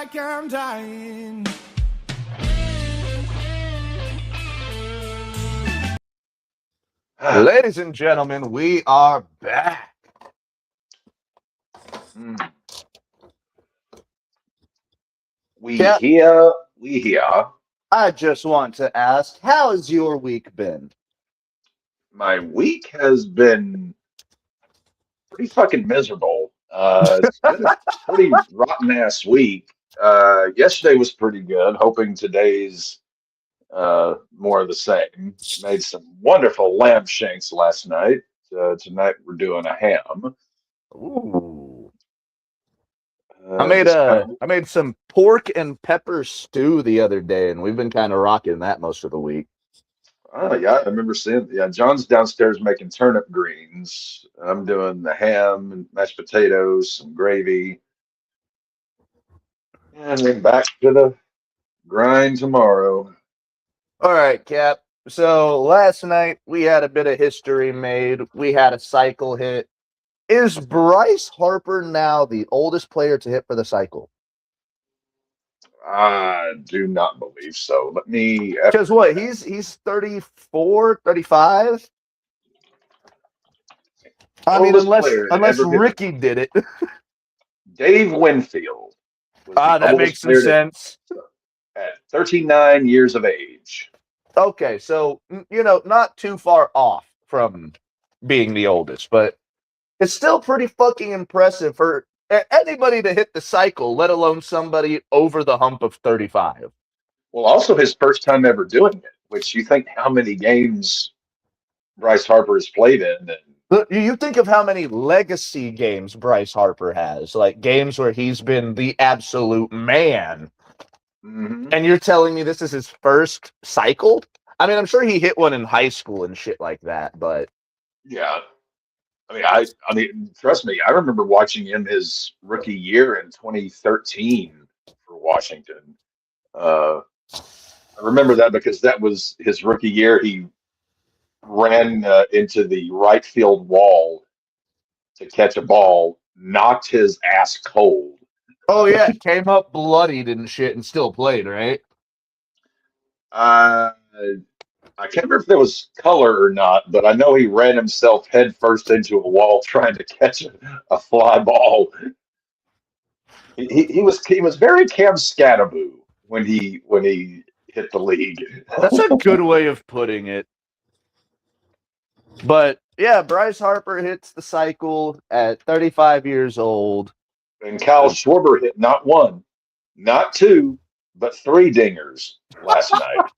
like I'm dying. Ladies and gentlemen, we are back. We Yeah. here. I just want to ask, how has your week been? My week has been pretty fucking miserable. It's been a pretty rotten ass week. Yesterday was pretty good. Hoping today's more of the same. Made some wonderful lamb shanks last night. Tonight we're doing a ham. Ooh. Just kind of, I made some pork and pepper stew the other day, and we've been kind of rocking that most of the week. oh yeah, I remember seeing. Yeah, John's downstairs making turnip greens. I'm doing the ham and mashed potatoes, some gravy. And then back to the grind tomorrow. All right, Cap. So last night we had a bit of history made. We had a cycle hit. Is Bryce Harper now the oldest player to hit for the cycle? I do not believe so. Let me. Because what? He's 34, 35? I mean, Oldest unless player to unless ever hit. Ricky did it. Dave Winfield was the That oldest makes some player to- sense. at 39 years of age. Okay, so not too far off from being the oldest, but it's still pretty fucking impressive for anybody to hit the cycle, let alone somebody over the hump of 35. Well, also his first time ever doing it, which you think how many games Bryce Harper has played in. Look, you think of how many legacy games Bryce Harper has, like games where he's been the absolute man. Mhm. And you're telling me this is his first cycle? I mean, I'm sure he hit one in high school and shit like that, but Yeah. I mean, trust me, I remember watching him his rookie year in 2013 for Washington. I remember that because that was his rookie year. He ran into the right field wall to catch a ball, knocked his ass cold. oh yeah, came up bloodied and shit and still played, right? Uh, I can't remember if there was color or not, but I know he ran himself headfirst into a wall trying to catch a fly ball. He was very Cam Scattaboo when he hit the league. That's a good way of putting it. But yeah, Bryce Harper hits the cycle at 35 years old. And Kyle Schwarber hit not one, not two, but three dingers last night.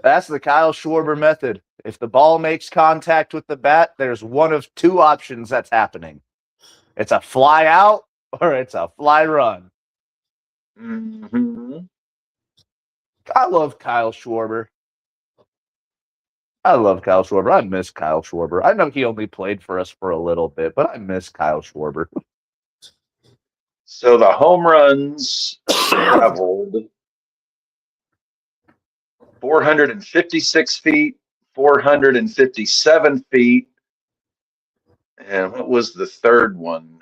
That's the Kyle Schwarber method. If the ball makes contact with the bat, there's one of two options that's happening. It's a fly out or it's a fly run. Mm-hmm. I love Kyle Schwarber. I miss Kyle Schwarber. I know he only played for us for a little bit, but I miss Kyle Schwarber. So the home runs traveled 456 feet, 457 feet. And what was the third one?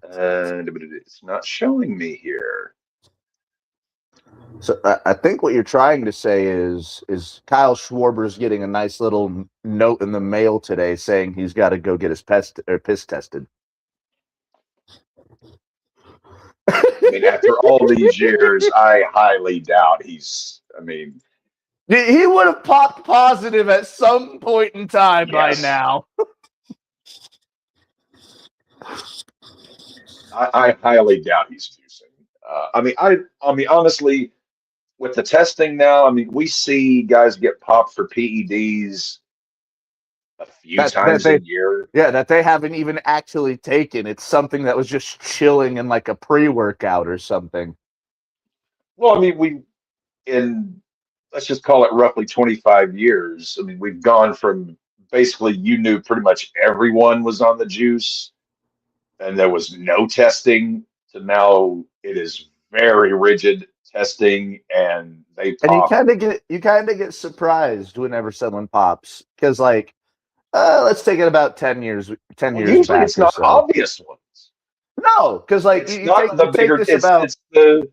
It's not showing me here. So I think what you're trying to say is Kyle Schwarber's getting a nice little note in the mail today saying he's got to go get his piss tested. I mean, after all these years, I highly doubt he's. I mean, he would have popped positive at some point in time by now. I highly doubt he's juicing. I mean, honestly, with the testing now, I mean, we see guys get popped for PEDs a few times a year. Yeah, that they haven't even actually taken. It's something that was just chilling in like a pre-workout or something. Well, I mean, let's just call it roughly 25 years. I mean, we've gone from basically you knew pretty much everyone was on the juice and there was no testing to now it is very rigid testing and they pop. And you kind of get surprised whenever someone pops because let's take it about 10 years. 10 years Usually back it's not so. obvious ones. No, because like It's not the you take bigger. this about It's the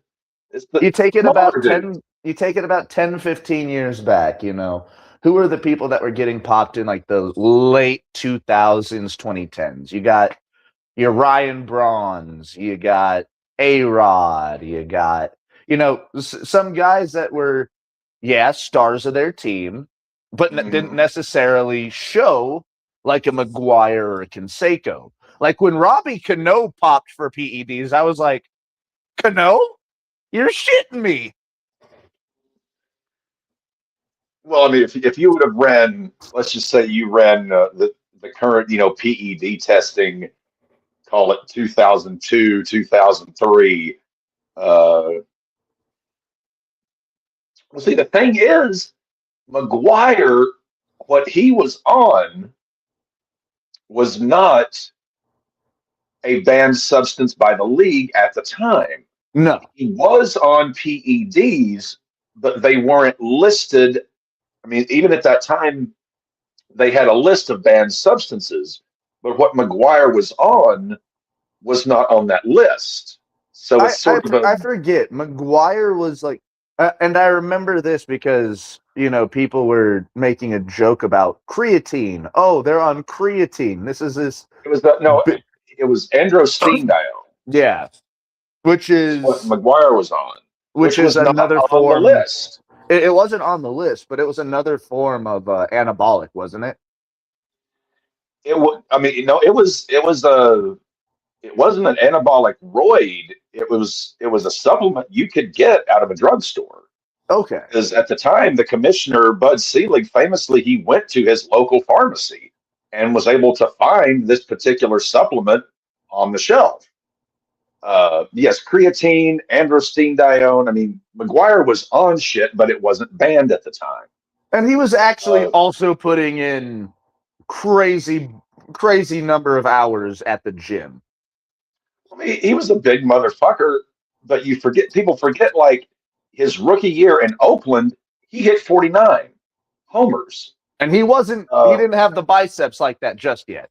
you take it smaller about dude. 10, 15 years back, who are the people that were getting popped in like the late 2000s, 2010s? You got your Ryan Brawns, you got A-Rod, you got, some guys that were, stars of their team, but didn't necessarily show like a McGuire or a Canseco. Like when Robbie Cano popped for PEDs, I was like, Cano? You're shitting me. Well, I mean, if you would have ran, let's just say you ran the current, PED testing, call it 2002, 2003. Well, see, the thing is, McGuire, what he was on was not a banned substance by the league at the time. No. He was on PEDs, but they weren't listed. I mean, even at that time, they had a list of banned substances, but what McGuire was on was not on that list. So it's sort of I forget. McGuire was like, and I remember this because, people were making a joke about creatine. Oh, they're on creatine. This is this. It was it was androstenedione. Yeah. Which Is what is McGuire was on, which is was not another on the form. list. It wasn't on the list, but it was another form of anabolic, wasn't it? It was. I mean, it wasn't an anabolic roid. It was a supplement you could get out of a drugstore. Okay. Because at the time, the commissioner, Bud Selig, famously, he went to his local pharmacy and was able to find this particular supplement on the shelf. Yes, creatine, androstenedione. I mean, McGuire was on shit, but it wasn't banned at the time. And he was actually also putting in crazy number of hours at the gym. I mean, he was a big motherfucker, but people forget, like, his rookie year in Oakland, he hit 49 homers. And he didn't have the biceps like that just yet.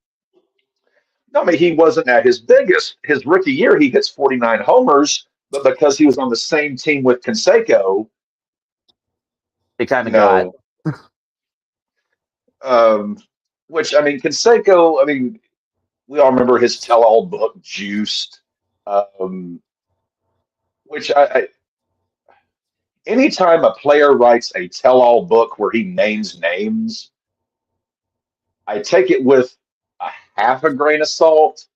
No, I mean, he wasn't at his biggest. His rookie year, he hits 49 homers, but because he was on the same team with Canseco, he kind of got. Which, I mean, Canseco, I mean, we all remember his tell-all book, Juiced, which anytime a player writes a tell-all book where he names names, I take it with a half a grain of salt.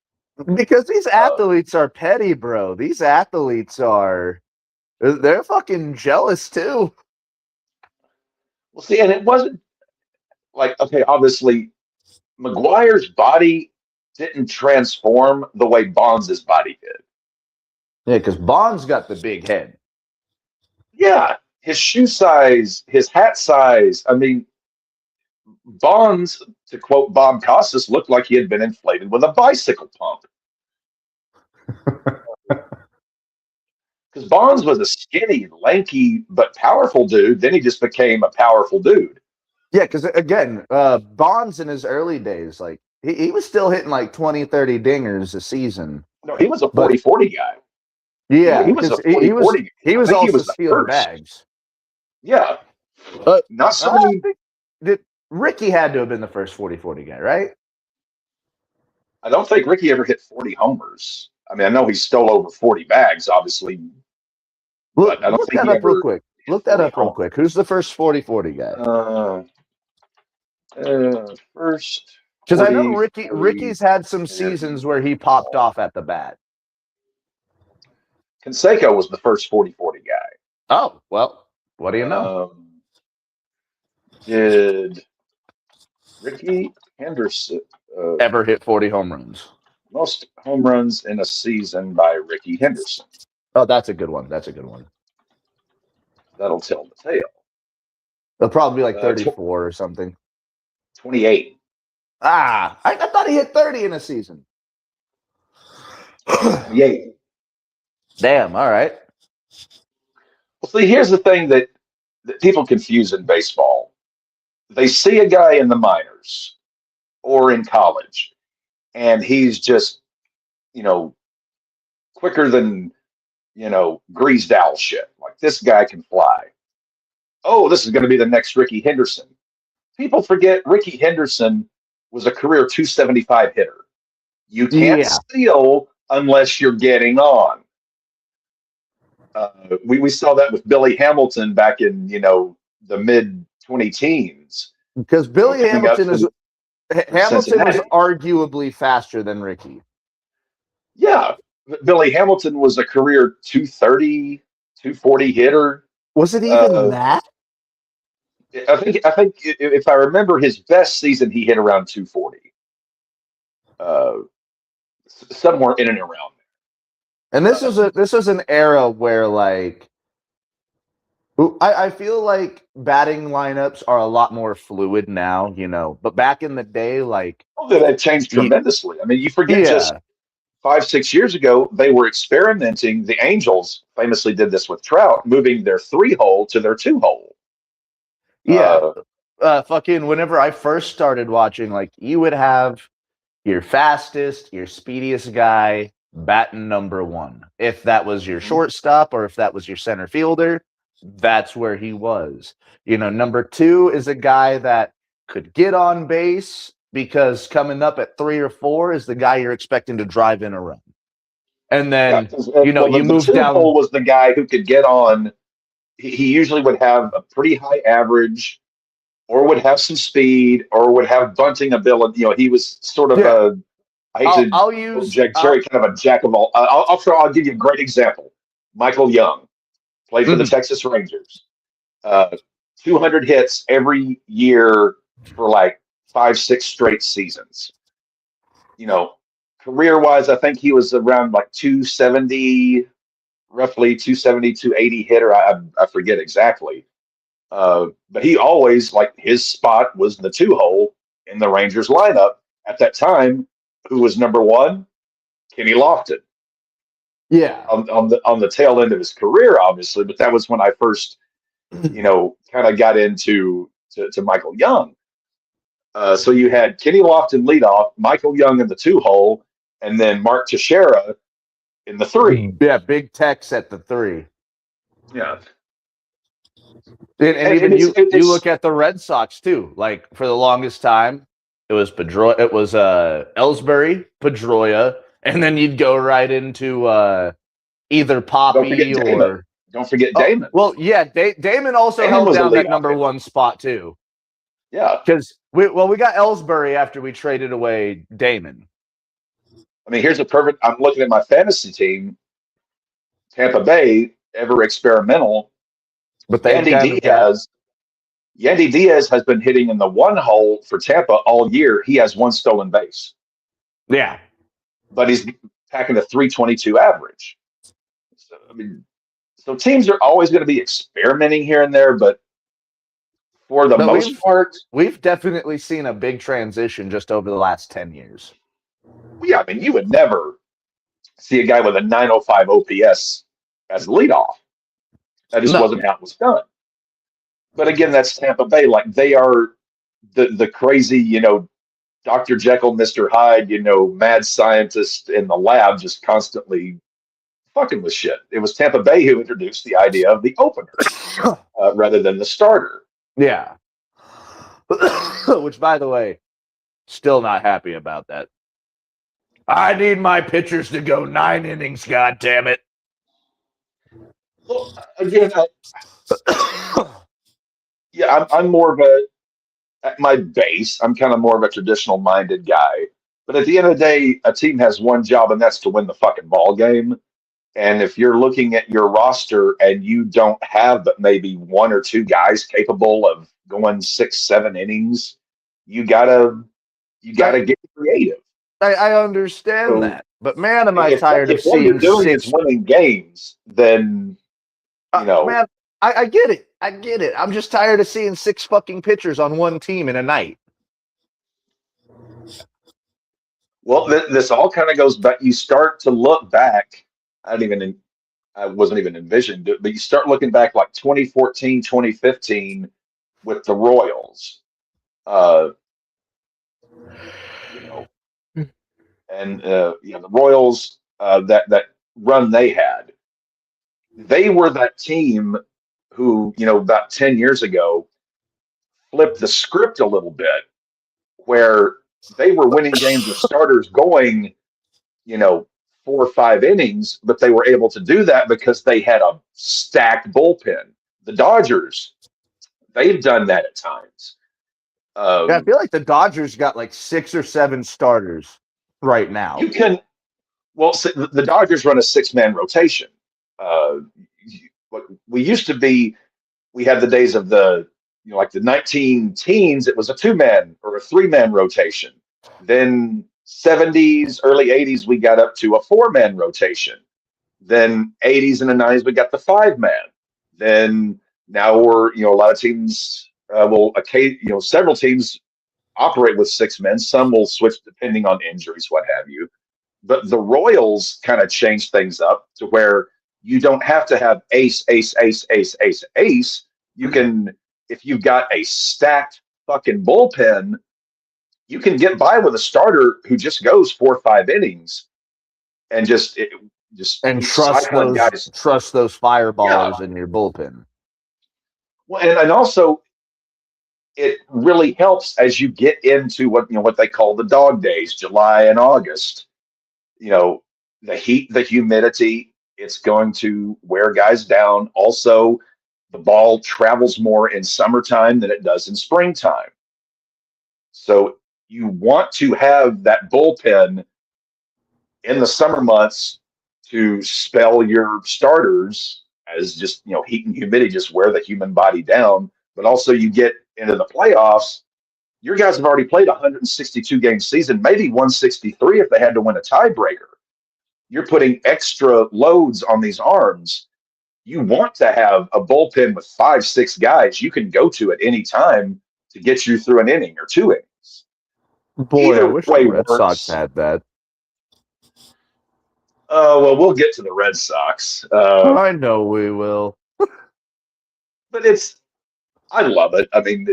Because these athletes are petty, bro. These athletes they're fucking jealous too. Well, see, and it wasn't like, okay, obviously, McGuire's body didn't transform the way Bonds' body did. Yeah, because Bonds got the big head. Yeah, his shoe size, his hat size. I mean, Bonds, to quote Bob Costas, looked like he had been inflated with a bicycle pump. Because Bonds was a skinny, lanky, but powerful dude. Then he just became a powerful dude. Yeah, because again, Bonds in his early days, like he was still hitting like 20, 30 dingers a season. No, he was a 40-40 guy. Yeah, he was a 40-40 guy. He was also stealing bags. Yeah. Not so many. Ricky had to have been the first 40-40 guy, right? I don't think Ricky ever hit 40 homers. I mean, I know he stole over 40 bags, obviously. Look that up real quick. Look that up real quick. Who's the first 40-40 guy? First. Because I know Ricky's had some seasons where he popped off at the bat. Canseco was the first 40-40 guy. Oh, well, what do you know? Did Ricky Henderson ever hit 40 home runs? Most home runs in a season by Ricky Henderson. Oh, that's a good one. That's a good one. That'll tell the tale. They'll probably be like 34 or something. 28. I thought he hit 30 in a season. 28. Damn, all right. Well, see, here's the thing that people confuse in baseball. They see a guy in the minors or in college, and he's just, quicker than, greased owl shit. Like, this guy can fly. Oh, this is going to be the next Ricky Henderson. People forget Ricky Henderson was a career 275 hitter. You can't Yeah, steal unless you're getting on. We saw that with Billy Hamilton back in, the mid 20 teens, because Billy coming up from Hamilton was Cincinnati. arguably faster than Ricky. Yeah, Billy Hamilton was a career 230, 240 hitter. Was it even Uh, that? I think if I remember his best season, he hit around 240, uh, somewhere in and around And there. this was an era where like I feel like batting lineups are a lot more fluid now, But back in the day, like They've changed tremendously. I mean, you forget just yeah, 5, 6 years ago, they were experimenting. The Angels famously did this with Trout, moving their 3-hole to their 2-hole. yeah. Fucking whenever I first started watching, like you would have your fastest, your speediest guy batting number one. If that was your shortstop or if that was your center fielder, that's where he was. Number two is a guy that could get on base because coming up at 3 or 4 is the guy you're expecting to drive in a run. And then, you the move down. 2-hole was the guy who could get on. He usually would have a pretty high average, or would have some speed, or would have bunting ability. He was sort of a, I hate I'll to use Jack Jerry, kind of a jack of all. I'll give you a great example. Michael Young played for the Texas Rangers. 200 hits every year for like 5, 6 straight seasons. Career wise, I think he was around like 270, roughly 270, 280 hitter. I forget exactly. But he always, like, his spot was the 2-hole in the Rangers lineup at that time. Who was number one? Kenny Lofton. Yeah. On the tail end of his career, obviously, but that was when I first, kind of got into to Michael Young. So you had Kenny Lofton leadoff, Michael Young in the 2-hole, and then Mark Teixeira in the 3. Yeah, Big Tex at the 3. Yeah. And even you look at the Red Sox too. Like for the longest time, it was Pedroia, it was Ellsbury, Pedroia, and then you'd go right into either Poppy or don't forget Damon. Well, yeah, Damon also held down that number one spot too. Yeah, because we got Ellsbury after we traded away Damon. I mean, here's a perfect. I'm looking at my fantasy team, Tampa Bay, ever experimental. But Yandy Diaz has been hitting in the 1-hole for Tampa all year. He has 1 stolen base. Yeah, but he's packing a 322 average. So, I mean, so teams are always going to be experimenting here and there, but for the most part, we've definitely seen a big transition just over the last 10 years. Yeah, I mean, you would never see a guy with a 905 OPS as leadoff. That just wasn't how it was done. But again, that's Tampa Bay. Like, they are the crazy, Dr. Jekyll, Mr. Hyde, mad scientist in the lab, just constantly fucking with shit. It was Tampa Bay who introduced the idea of the opener rather than the starter. Yeah. Which, by the way, still not happy about that. I need my pitchers to go 9 innings, God damn it. Well, again, I'm more of at my base, I'm kind of more of a traditional minded guy. But at the end of the day, a team has one job, and that's to win the fucking ball game. And if you're looking at your roster and you don't have but maybe 1 or 2 guys capable of going 6, 7 innings, you gotta get creative. I understand that, but man, am I tired of seeing. If what you're doing is winning games, then man, I get it. I get it. I'm just tired of seeing 6 fucking pitchers on one team in a night. Well, this all kind of goes back. You start to look back. I wasn't even envisioned it, but you start looking back like 2014, 2015 with the Royals. And the Royals, that run they had. They were that team who, about 10 years ago, flipped the script a little bit, where they were winning games with starters going, 4 or 5 innings, but they were able to do that because they had a stacked bullpen. The Dodgers, they've done that at times. Yeah, I feel like the Dodgers got like 6 or 7 starters right now. You can, well, the Dodgers run a 6-man rotation. We used to be, we had the days of the, like the 19 teens, it was a 2-man or a 3-man rotation. Then 70s, early 80s, we got up to a 4-man rotation. Then 80s and the 90s, we got the 5-man. Then now we're, a lot of teams several teams operate with 6 men. Some will switch depending on injuries, what have you. But the Royals kind of changed things up to where you don't have to have ace, ace, ace, ace, ace, ace. You can, if you've got a stacked fucking bullpen, you can get by with a starter who just goes 4 or 5 innings and just trust those fireballers in your bullpen. Well, and also it really helps as you get into what they call the dog days, July and August. The heat, the humidity, it's going to wear guys down. Also, the ball travels more in summertime than it does in springtime. So you want to have that bullpen in the summer months to spell your starters, as just, heat and humidity just wear the human body down. But also you get into the playoffs, your guys have already played a 162 game season, maybe 163 if they had to win a tiebreaker. You're putting extra loads on these arms. You want to have a bullpen with 5, 6 guys you can go to at any time to get you through an inning or 2 innings. Boy, either I wish the Red Sox had that. Well, we'll get to the Red Sox. I know we will. But I love it. I mean,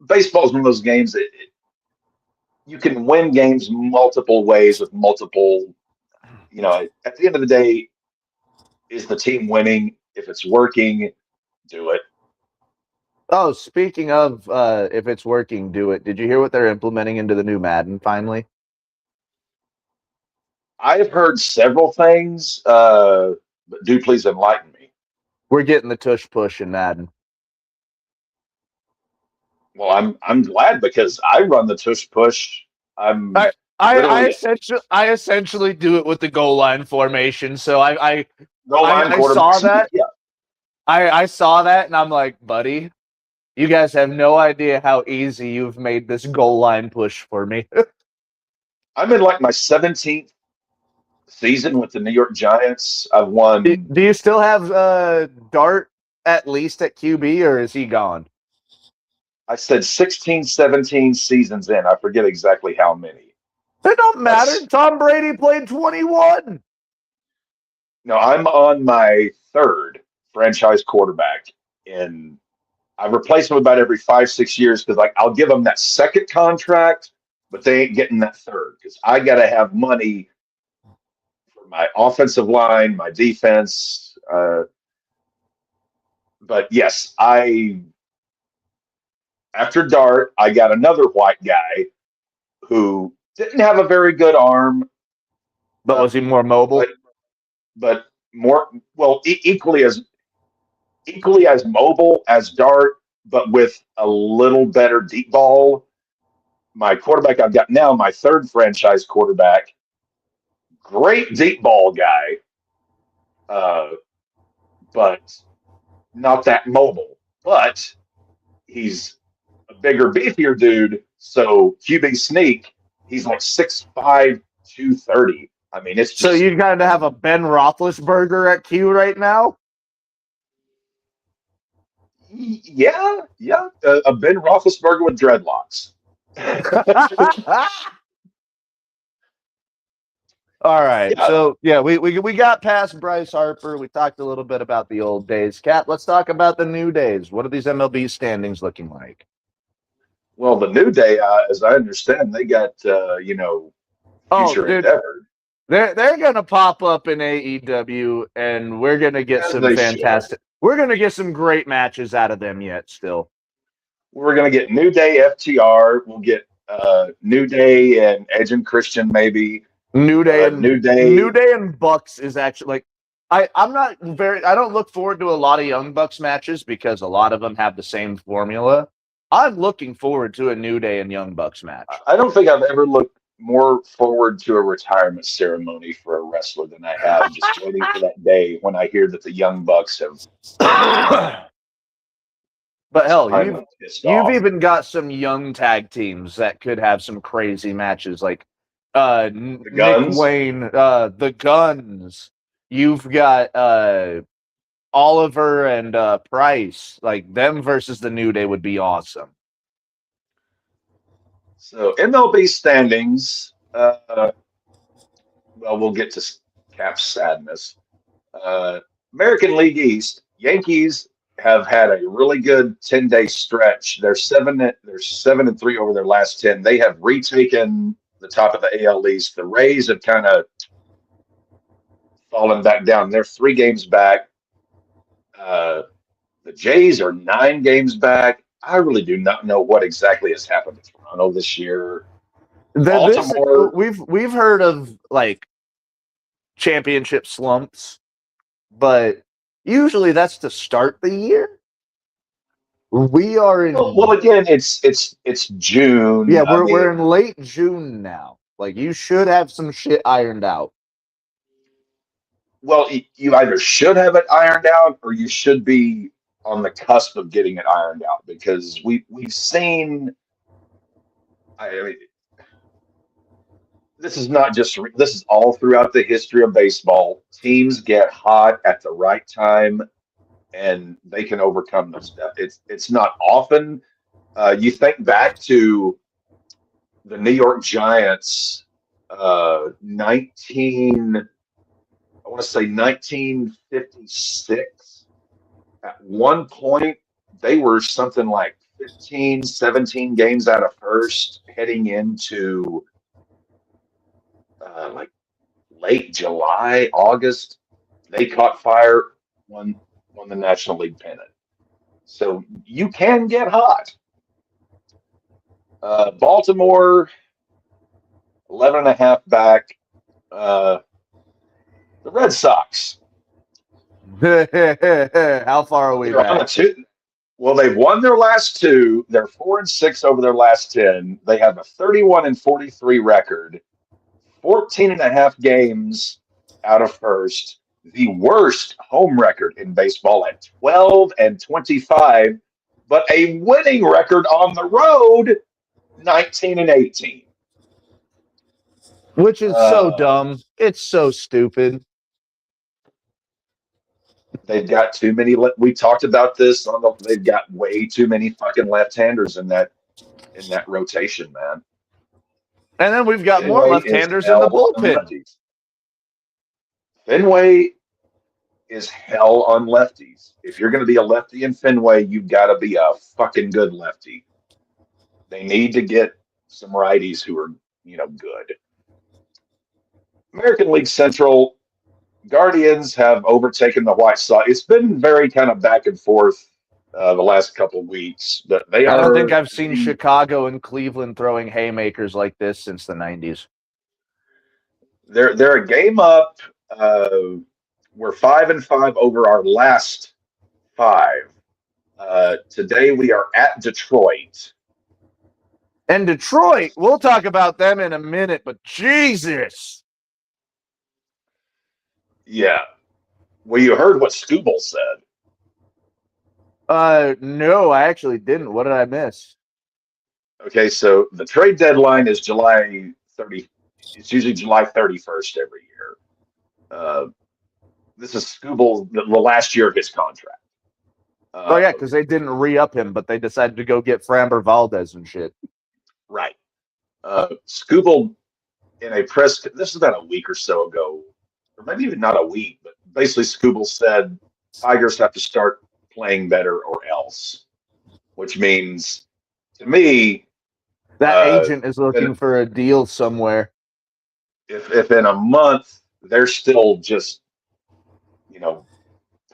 baseball is one of those games that you can win games multiple ways with multiple, at the end of the day, is the team winning? If it's working, do it. Oh, speaking of if it's working, do it. Did you hear what they're implementing into the new Madden finally? I've heard several things, but do please enlighten me. We're getting the tush push in Madden. Well, I'm glad because I run the tush push. I essentially do it with the goal line formation. So I saw that. Yeah. I saw that and I'm like, buddy, you guys have no idea how easy you've made this goal line push for me. I'm in like my 17th season with the New York Giants. I've won. Do you still have Dart at least at QB, or is he gone? I said 16, 17 seasons in. I forget exactly how many. It don't matter. Tom Brady played 21. No, I'm on my 3rd franchise quarterback, and I've replaced him about every 5, 6 years because, I'll give them that 2nd contract, but they ain't getting that 3rd because I got to have money for my offensive line, my defense. But yes, after Dart, I got another white guy who didn't have a very good arm. But was he more mobile? But more, well, equally as mobile as Dart, but with a little better deep ball. My quarterback I've got now, my 3rd franchise quarterback, great deep ball guy, but not that mobile. But he's a bigger, beefier dude. So QB sneak, he's like 6'5", 230. I mean, it's just, so you got to have a Ben Roethlisberger at Q right now. Yeah, a Ben Roethlisberger with dreadlocks. All right, so we got past Bryce Harper. We talked a little bit about the old days. Kat, let's talk about the new days. What are these MLB standings looking like? Well, the new day, as I understand, they got future endeavor. They're gonna pop up in AEW, and we're gonna get As some they fantastic. We're gonna get some great matches out of them yet. Still, We're gonna get New Day FTR. We'll get New Day and Edge and Christian maybe. New Day New Day and Bucks is actually like I'm not very. I don't look forward to a lot of Young Bucks matches because a lot of them have the same formula. I'm looking forward to a New Day and Young Bucks match. I don't think I've ever looked more forward to a retirement ceremony for a wrestler than I have. Just waiting for that day when I hear that the Young Bucks have. But hell, you've off. even got some young tag teams that could have some crazy matches, like Nick Wayne, the Guns. You've got Oliver and Price. Like them versus the New Day would be awesome. So MLB standings. Well, we'll get to Cap's sadness. American League East, Yankees have had a really good 10-day stretch. They're 7-3 over their last 10. They have retaken the top of the AL East. The Rays have kind of fallen back down. They're 3 games back. The Jays are 9 games back. I really do not know what exactly has happened to Toronto this year. Baltimore, we've heard of like championship slumps, but usually that's to start the year. We are in. Well, again, it's June. Yeah, we're in late June now. Like you should have some shit ironed out. Well, you either should have it ironed out or you should be on the cusp of getting it ironed out because we've seen. I mean, this is all throughout the history of baseball. Teams get hot at the right time, and they can overcome those stuff. It's not often. You think back to the New York Giants, 1956. At one point, they were something like 15, 17 games out of first, heading into like late July, August. They caught fire, won the National League pennant. So you can get hot. Baltimore, 11.5 back. The Red Sox. How far are we back? Well, they've won their last 2. They're 4-6 over their last 10. They have a 31-43 record, 14.5 games out of first. The worst home record in baseball at 12-25, but a winning record on the road, 19-18. Which is so dumb. It's so stupid. They've got too many. We talked about this they've got way too many fucking left-handers in that rotation, man. And then we've got more left-handers in the bullpen. Fenway is hell on lefties. If you're going to be a lefty in Fenway, you've got to be a fucking good lefty. They need to get some righties who are, good. American League Central, Guardians have overtaken the White Sox. It's been very kind of back and forth the last couple of weeks, but I don't think I've seen Chicago and Cleveland throwing haymakers like this since the 90s. They're a game up. We're 5-5 over our last 5. Today we are at Detroit. And Detroit, we'll talk about them in a minute, but Jesus. Yeah. Well, you heard what Scooble said. No, I actually didn't. What did I miss? Okay, so the trade deadline is July 30. It's usually July 31st every year. This is Scooble, the last year of his contract. Yeah, because they didn't re-up him, but they decided to go get Framber Valdez and shit. Right. Scooble, in a press, this is about a week or so ago, or maybe even not a week, but basically Scooble said Tigers have to start playing better or else, which means, to me, that agent is looking for a deal somewhere. if in a month they're still just,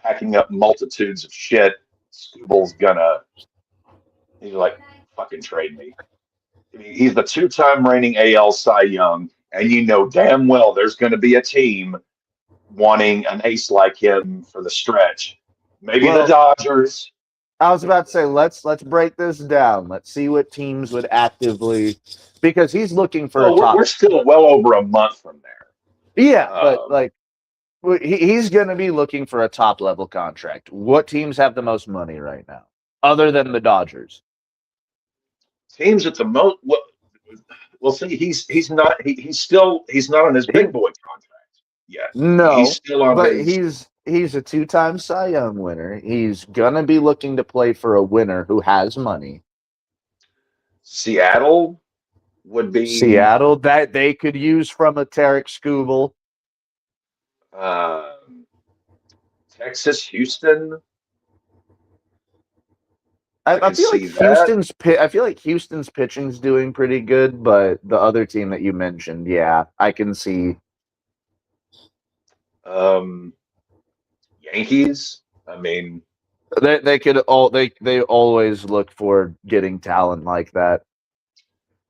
packing up multitudes of shit, Scooble's he's like, fucking trade me. I mean, he's the two-time reigning AL Cy Young, and you know damn well there's going to be a team wanting an ace like him for the stretch. Maybe the Dodgers. I was about to say, let's break this down. Let's see what teams would actively, because he's looking for a top. We're still well over a month from there. Yeah, but like he's going to be looking for a top level contract. What teams have the most money right now, other than the Dodgers? Teams at the most. Well, see, he's not on his big boy contract yet. No, he's still on but his. he's a two-time Cy Young winner. He's gonna be looking to play for a winner who has money. Seattle would be Seattle that they could use from a Tarek Skubal. Texas, Houston. I feel like Houston's I feel like Houston's pitching's doing pretty good, but the other team that you mentioned, yeah, I can see. Yankees. I mean, they always look for getting talent like that.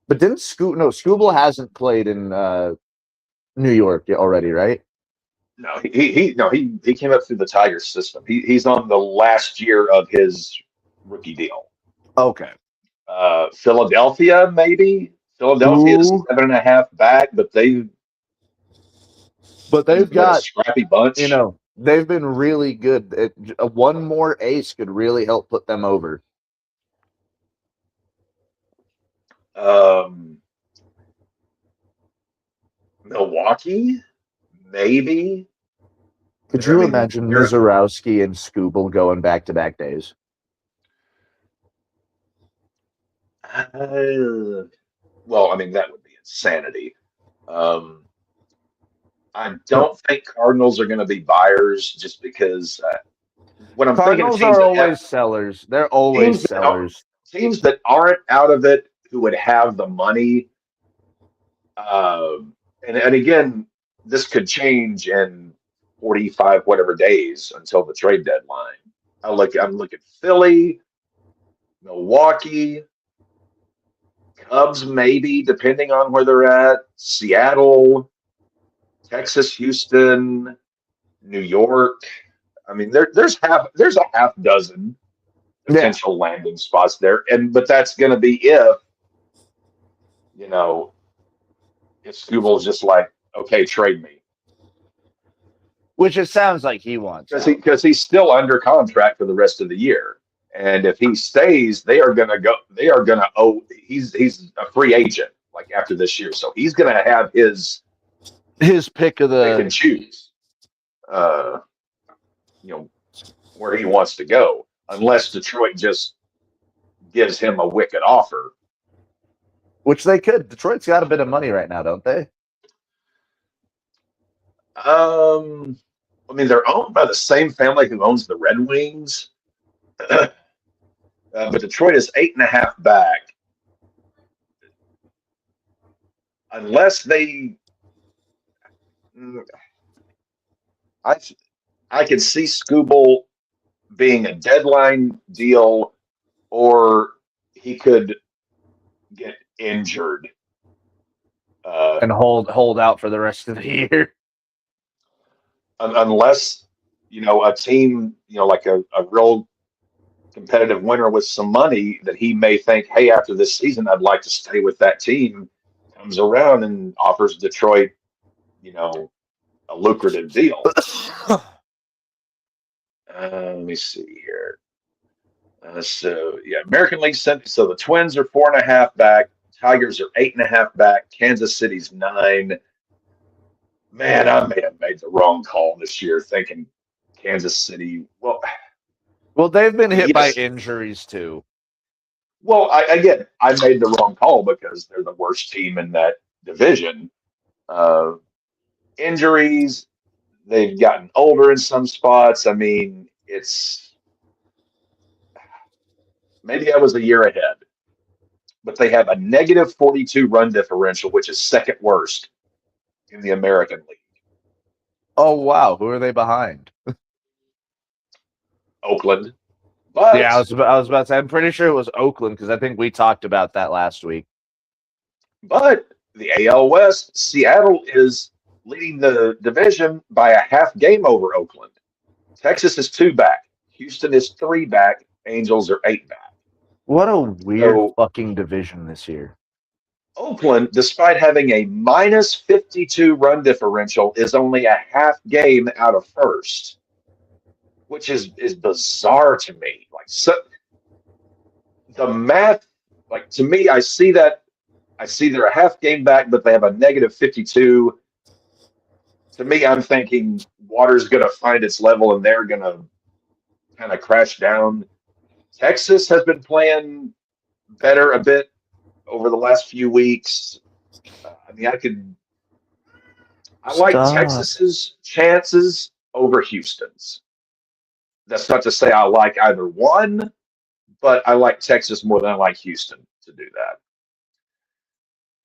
But didn't Skubal hasn't played in New York already, right? No, he came up through the Tigers system. He's on the last year of his rookie deal. Okay. Philadelphia, maybe. Philadelphia is 7.5 back, but they've got a scrappy bunch. They've been really good. One more ace could really help put them over. Milwaukee, maybe. Could you imagine Mizorowski and Skubal going back-to-back days? Well, I mean, that would be insanity. I don't think Cardinals are going to be buyers just because when I'm Cardinals thinking are always sellers. They're always sellers. Teams that aren't out of it who would have the money. And again, this could change in 45 whatever days until the trade deadline. I'm looking Philly, Milwaukee, Cubs maybe, depending on where they're at, Seattle, Texas, Houston, New York. I mean, there's a half dozen potential landing spots there, but that's going to be if Scubal's just like, okay, trade me. Which it sounds like he wants. Because he's still under contract for the rest of the year. And if he stays, they are gonna owe he's a free agent like after this year. So he's gonna have his pick of the pick and choose where he wants to go, unless Detroit just gives him a wicked offer. Which they could. Detroit's got a bit of money right now, don't they? I mean, they're owned by the same family who owns the Red Wings. But Detroit is 8.5 back. Unless they, I could see Skubal being a deadline deal, or he could get injured and hold out for the rest of the year. Unless a team, like a real competitive winner with some money that he may think, hey, after this season, I'd like to stay with that team, comes around and offers Detroit, a lucrative deal. Let me see here. American League Central. So the Twins are 4.5 back. Tigers are 8.5 back. Kansas City's 9. Man, I may have made the wrong call this year, thinking Kansas City. Well, they've been hit by injuries too. Well, I made the wrong call because they're the worst team in that division. Injuries, they've gotten older in some spots. I mean, maybe I was a year ahead, but they have a negative 42 run differential, which is second worst in the American League. Oh wow, who are they behind? Oakland. But Yeah, I was about to say. I'm pretty sure it was Oakland because I think we talked about that last week. But the AL West, Seattle is leading the division by a half game over Oakland. Texas is 2 back. Houston is 3 back. Angels are 8 back. What a weird fucking division this year. Oakland, despite having a minus 52 run differential, is only a half game out of first, which is bizarre to me. Like, so, the math, like, to me, I see they're a half game back, but they have a negative 52. To me, I'm thinking water's going to find its level and they're going to kind of crash down. Texas has been playing better a bit over the last few weeks. I mean, I like Texas's chances over Houston's. That's not to say I like either one, but I like Texas more than I like Houston to do that.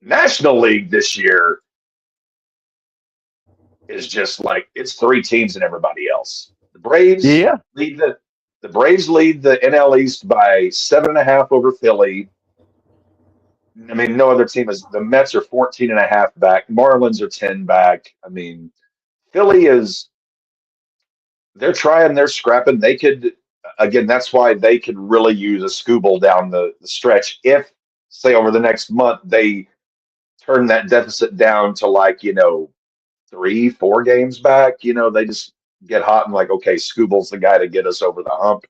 National League this year is just like it's 3 teams and everybody else. The Braves lead the Braves lead the NL East by 7.5 over Philly. I mean, no other team is. The Mets are 14.5 back. Marlins are 10 back. I mean, Philly is. They're trying. They're scrapping. They could. Again, that's why they could really use a Scooble down the stretch. If, say, over the next month they turn that deficit down to 3-4 games back. They just get hot and like, okay, Scooble's the guy to get us over the hump.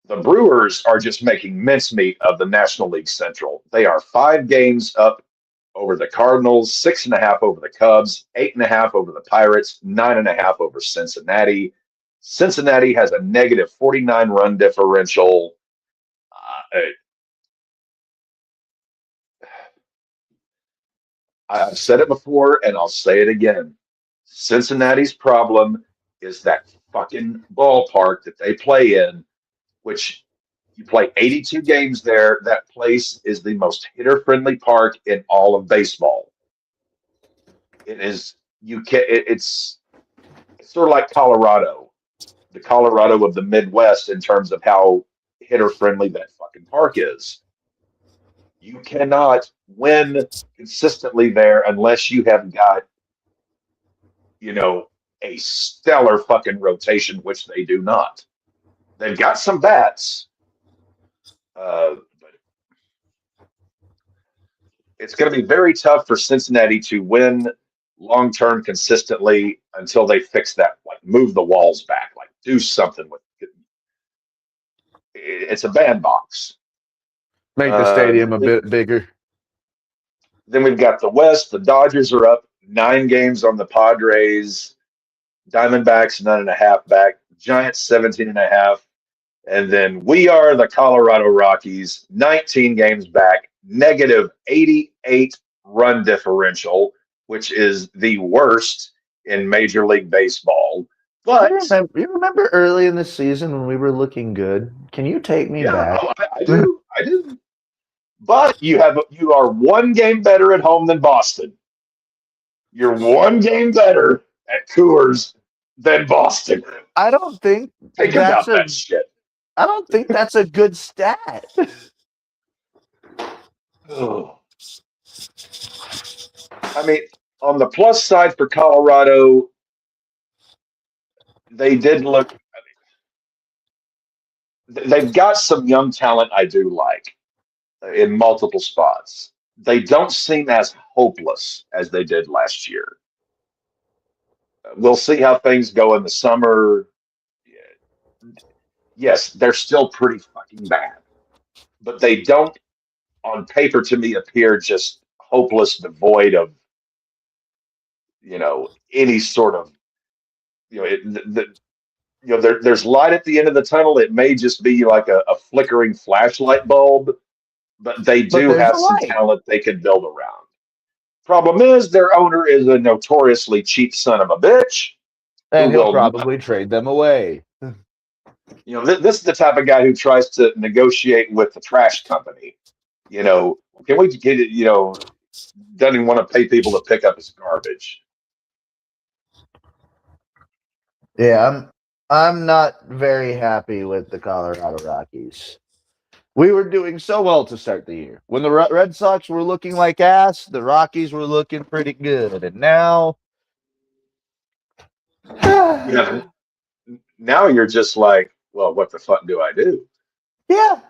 The Brewers are just making mincemeat of the National League Central. They are 5 games up over the Cardinals, 6.5 over the Cubs, 8.5 over the Pirates, 9.5 over Cincinnati. Cincinnati has a negative 49 run differential. I've said it before and I'll say it again. Cincinnati's problem is that fucking ballpark that they play in, which you play 82 games there. That place is the most hitter-friendly park in all of baseball. It is. It's sort of like Colorado, the Colorado of the Midwest in terms of how hitter-friendly that fucking park is. You cannot win consistently there unless you have got, a stellar fucking rotation, which they do not. They've got some bats, but it's going to be very tough for Cincinnati to win long-term consistently until they fix that, like move the walls back, like do something with it. It's a bandbox. Make the stadium a bit bigger. Then we've got the West. The Dodgers are up 9 games on the Padres. Diamondbacks 9.5 back. Giants 17.5. And then we are the Colorado Rockies, 19 games back, negative 88 run differential, which is the worst in Major League Baseball. But you remember early in the season when we were looking good? Can you take me back? I do. But you are 1 game better at home than Boston. You're 1 game better at Coors than Boston. I don't think think about that shit. I don't think that's a good stat. Oh. I mean, on the plus side for Colorado, they did look. They've got some young talent I do like in multiple spots. They don't seem as hopeless as they did last year. We'll see how things go in the summer. Yes, they're still pretty fucking bad, but they don't, on paper, to me, appear just hopeless, devoid of, any sort of, there's light at the end of the tunnel. It may just be like a flickering flashlight bulb, but they do have some talent they can build around. Problem is, their owner is a notoriously cheap son of a bitch. And he'll probably trade them away. This is the type of guy who tries to negotiate with the trash company. Can we get it? doesn't even want to pay people to pick up his garbage. Yeah, I'm not very happy with the Colorado Rockies. We were doing so well to start the year. When the Red Sox were looking like ass, the Rockies were looking pretty good. And now Yeah. Now you're just like, well, what the fuck do I do? yeah.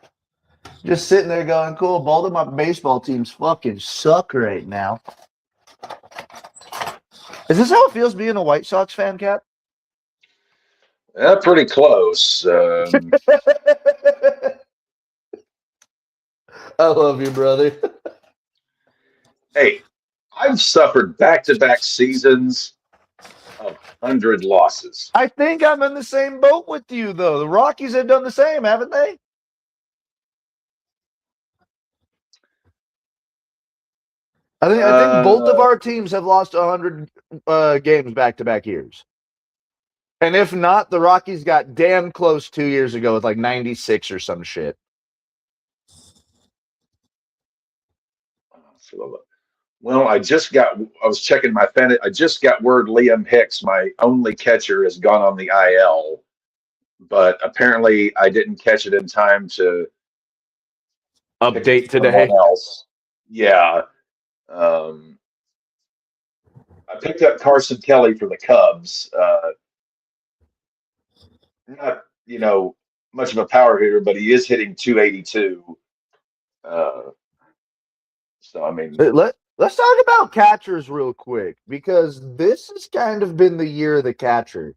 Just sitting there going, cool, both of my baseball teams fucking suck right now. Is this how it feels being a White Sox fan, Cap? Yeah, pretty close. I love you, brother. Hey, I've suffered back-to-back seasons of 100 losses. I think I'm in the same boat with you, though. The Rockies have done the same, haven't they? I think both of our teams have lost 100 games back-to-back years. And if not, the Rockies got damn close 2 years ago with like 96 or some shit. Well, I was checking my fan. I just got word Liam Hicks, my only catcher, has gone on the IL, but apparently I didn't catch it in time to Update pick someone today. else. Yeah. I picked up Carson Kelly for the Cubs. Not, much of a power hitter, but he is hitting 282. So, I mean, Let's talk about catchers real quick, because this has kind of been the year of the catcher.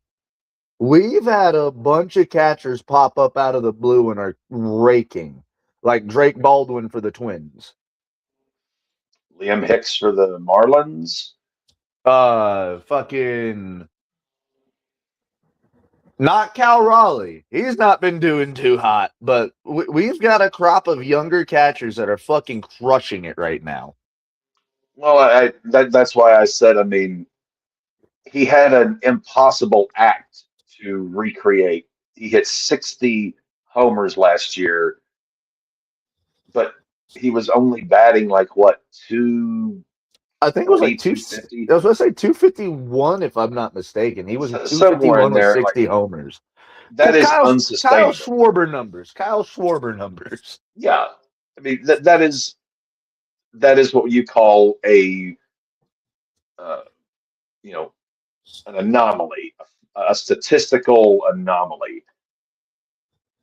We've had a bunch of catchers pop up out of the blue and are raking, like Drake Baldwin for the Twins. Liam Hicks for the Marlins. Fucking not Cal Raleigh. He's not been doing too hot, but we've got a crop of younger catchers that are fucking crushing it right now. Well, that's why I said, I mean, he had an impossible act to recreate. He hit 60 homers last year, but he was only batting like what, I think it was like 250? I was going to say 251 if I'm not mistaken. He was Somewhere in 251 with there. 60 Like, homers. that is Kyle unsustainable. Schwarber numbers. Kyle Schwarber numbers. Yeah, I mean that is what you call a uh, you know an anomaly, a statistical anomaly.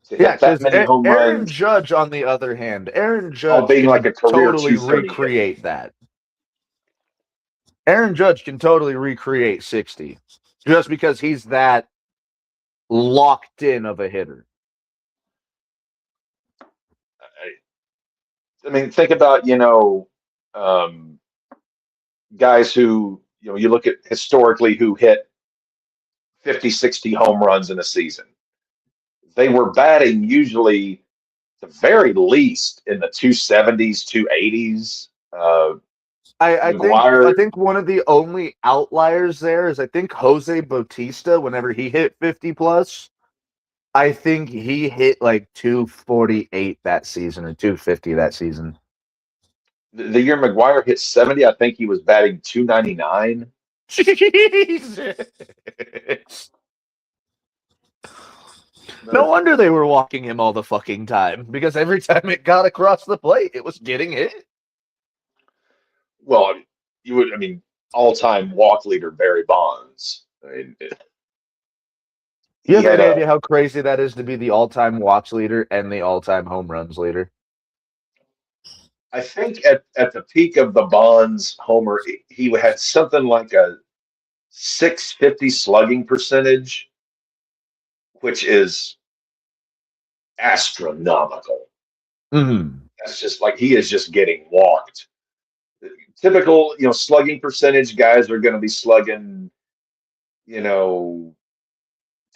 To Yeah, hit that because many home Aaron runs Judge, on the other hand, Aaron while Judge being like can a career totally 230 hitter. recreate that. Aaron Judge can totally recreate 60 just because he's that locked in of a hitter. I mean, think about, guys who, you look at historically who hit 50, 60 home runs in a season. They were batting usually, the very least, in the 270s, 280s. I McGuire, think one of the only outliers there is I think Jose Bautista, whenever he hit 50 plus, I think he hit like 248 that season or 250 that season. the year McGuire hit 70, I think he was batting 299. Jesus. No wonder they were walking him all the fucking time, because every time it got across the plate, it was getting hit. Well, all-time walk leader Barry Bonds. You have any idea how crazy that is to be the all-time walks leader and the all-time home runs leader? I think at the peak of the Bonds homer, he had something like a 650 slugging percentage, which is astronomical. Mm-hmm. That's just like he is just getting walked. Typical, slugging percentage guys are going to be slugging, 200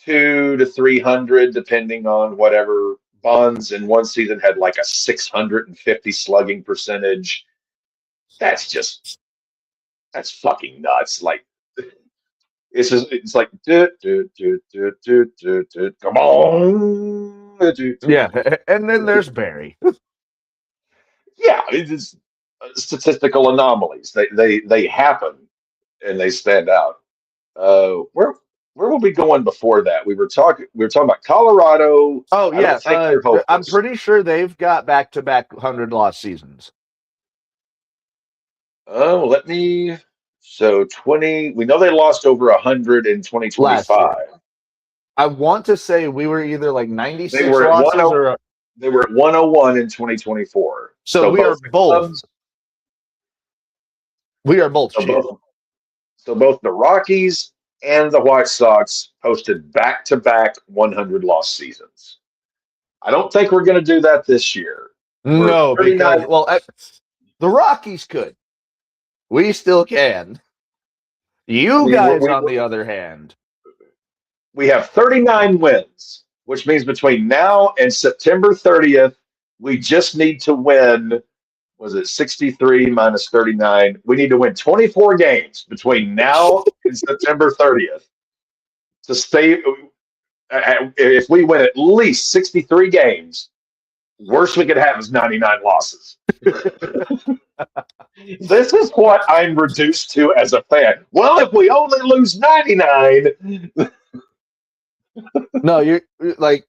to 300, depending on whatever. Bonds in one season had like a 650 slugging percentage. That's fucking nuts. Like, it's like come on. Yeah, and then there's Barry. Yeah, it's just statistical anomalies. They happen and they stand out. Where were we going before that? We were talking about Colorado. Oh I don't yeah, think they're I'm hopeless. pretty sure they've got back-to-back 100-loss seasons. Oh, let me. So 20. We know they lost over 100 in Last 2025. year. I want to say we were either like They 96 were at losses 10. or They were at 101 in 2024. so we are The both. Cubs, We are both so shit. both so both the Rockies and the White Sox posted back-to-back 100 loss seasons. I don't think we're going to do that this year. We're No, because 39. the Rockies could. We still can. I You mean, guys, on the other hand, we have 39 wins, which means between now and September 30th, we just need to win. Was it 63 minus 39? We need to win 24 games between now and September 30th to stay. If we win at least 63 games, worst we could have is 99 losses. This is what I'm reduced to as a fan. Well, if we only lose 99, no, you're like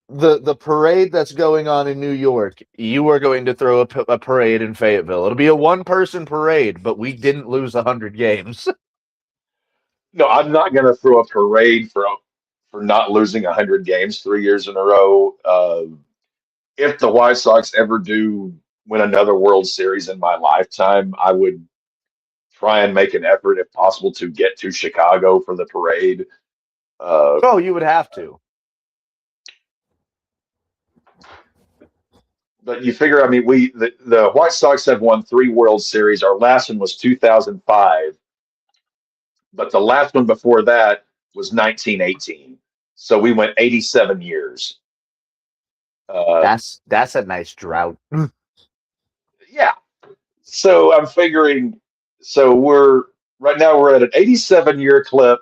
the parade that's going on in New York. You are going to throw a parade in Fayetteville. It'll be a one-person parade, but we didn't lose 100 games. no, I'm not going to throw a parade for not losing 100 games 3 years in a row. If the White Sox ever do win another World Series in my lifetime, I would try and make an effort, if possible, to get to Chicago for the parade. Oh, you would have to. But you figure, I mean, the White Sox have won 3 World Series. Our last one was 2005, but the last one before that was 1918. So we went 87 years. That's a nice drought. Yeah. So I'm figuring. So we're at an 87-year clip.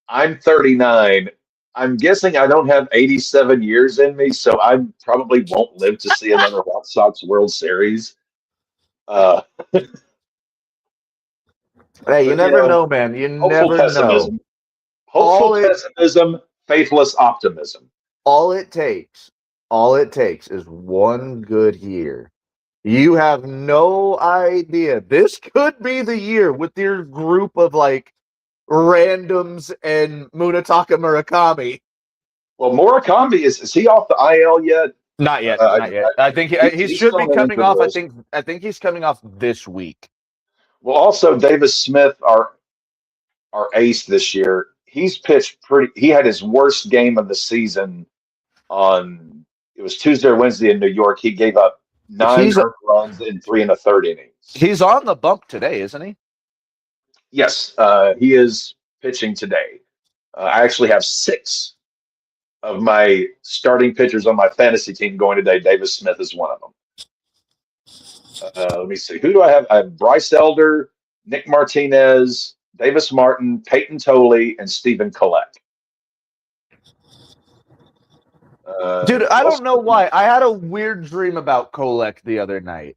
I'm 39. I'm guessing I don't have 87 years in me, so I probably won't live to see another White Sox World Series. Uh, Hey, you but never know, man. You hopeful never know. pessimism, pessimism, faithless optimism. All it takes is one good year. You have no idea. This could be the year with your group of like randoms and Munetaka Murakami. Well, Murakami is he off the IL yet? Not yet, Uh, not yet. I think he he's should be thrown it coming into the off. list. I think he's coming off this week. Well, also Davis Smith, our ace this year, he's pitched pretty. He had his worst game of the season on it was Tuesday or Wednesday in New York. He gave up 9 He's earned runs in 3 1/3 innings. he's on the bump today, isn't he? Yes, he is pitching today. I actually have 6 of my starting pitchers on my fantasy team going today. Davis Smith is one of them. Let me see. Who do I have? I have Bryce Elder, Nick Martinez, Davis Martin, Peyton Tolley, and Stephen Collette. Dude, I don't know why. I had a weird dream about Kolek the other night.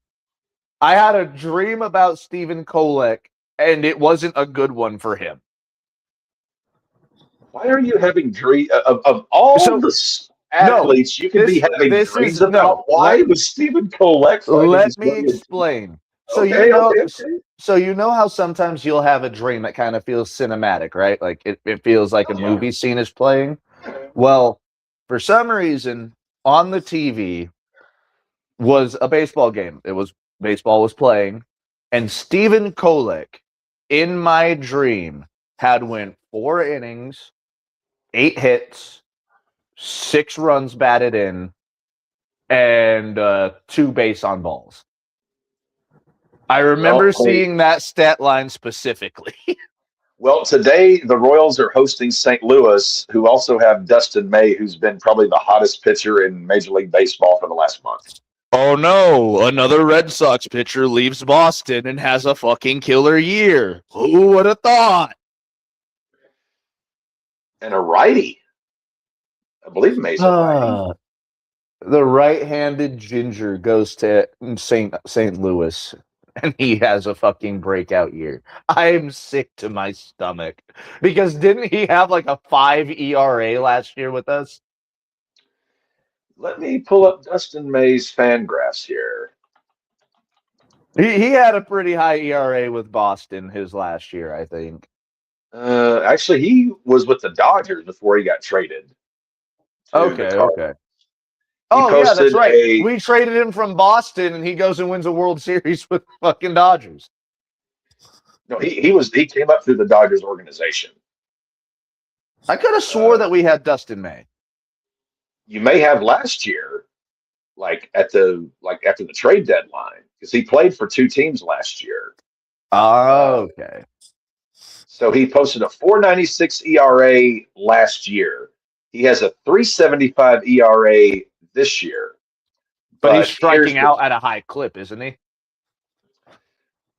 I had a dream about Stephen Kolek, and it wasn't a good one for him. Why are you having dreams of all the athletes you could be having dreams about? Why was Stephen Collette finding Let his me way explain. So Okay. so you know how sometimes you'll have a dream that kind of feels cinematic, right? Like it feels like a movie scene is playing. Well, for some reason, on the TV was a baseball game. Baseball was playing, and Stephen Kolek, in my dream, had went 4 innings, 8 hits, 6 runs batted in, and 2 base on balls. I remember seeing that stat line specifically. Well, today the Royals are hosting St. Louis, who also have Dustin May, who's been probably the hottest pitcher in Major League Baseball for the last month. Oh no, another Red Sox pitcher leaves Boston and has a fucking killer year. Who would have thought? And a righty. I believe May's a righty. The right-handed ginger goes to St. Louis. and he has a fucking breakout year. I'm sick to my stomach because didn't he have like a 5 ERA last year with us? Let me pull up Dustin May's fan graphs here. He had a pretty high ERA with Boston his last year, I think. Actually, he was with the Dodgers before he got traded to the Okay, Cardinals. okay. He Oh yeah, that's posted right. a We traded him from Boston, and he goes and wins a World Series with fucking Dodgers. no. He came up through the Dodgers organization. I could have swore that we had Dustin May. You may have last year, after the trade deadline, because he played for two teams last year. Oh, okay. So he posted a 4.96 ERA last year. He has a 3.75 ERA this year. But he's here's striking out at a high clip, isn't he?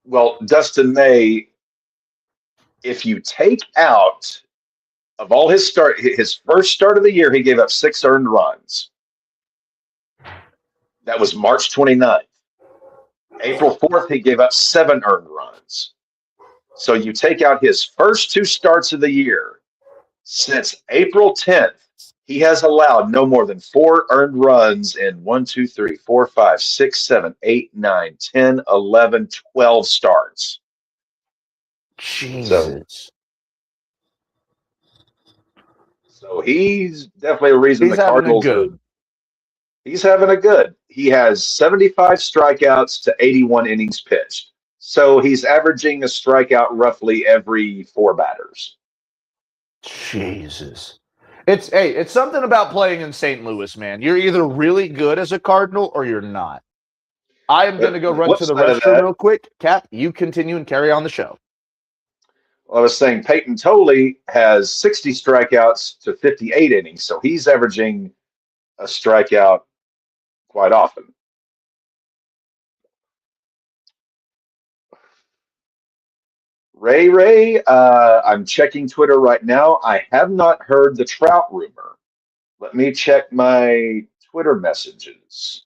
well, Dustin May, if you take out of all his first start of the year, he gave up 6 earned runs. That was March 29th. April 4th, he gave up 7 earned runs. So you take out his first 2 starts of the year. Since April 10th, he has allowed no more than 4 earned runs in 1, 2, 3, 4, 5, 6, 7, 8, 9, 10, 11, 12 starts. Jesus. So he's definitely a reason He's the having a Cardinals good. He's having a good. He has 75 strikeouts to 81 innings pitched. So he's averaging a strikeout roughly every 4 batters. Jesus. It's something about playing in St. Louis, man. You're either really good as a Cardinal or you're not. I am going to go The run flip to the side of restroom that, real quick. Cap, you continue and carry on the show. I was saying Peyton Tolley has 60 strikeouts to 58 innings. So he's averaging a strikeout quite often. Ray, I'm checking Twitter right now. I have not heard the Trout rumor. Let me check my Twitter messages.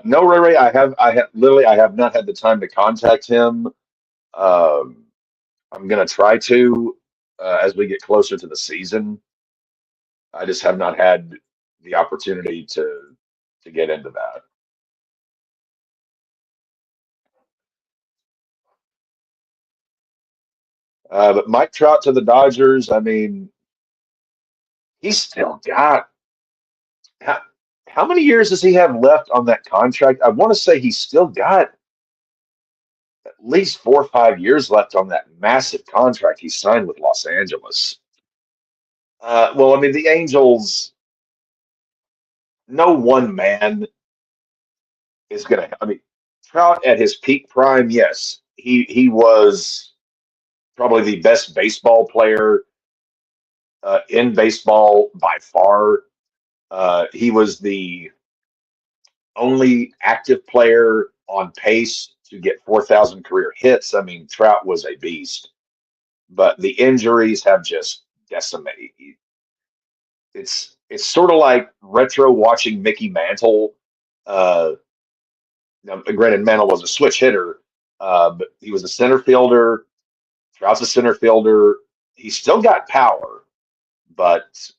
No, Ray, I have not had the time to contact him. I'm gonna try to as we get closer to the season. I just have not had the opportunity to get into that. But Mike Trout to the Dodgers, I mean, he's still got how, how many years does he have left on that contract? I want to say he's still got at least 4 or 5 years left on that massive contract he signed with Los Angeles. Well, I mean, the Angels, no one man is going to, I mean, Trout at his peak prime, yes, he was probably the best baseball player in baseball by far. He was the only active player on pace to get 4,000 career hits. I mean, Trout was a beast, but the injuries have just decimated. It's sort of like retro watching Mickey Mantle. Now, granted, Mantle was a switch hitter, but he was a center fielder. Trout's a center fielder. He still got power, but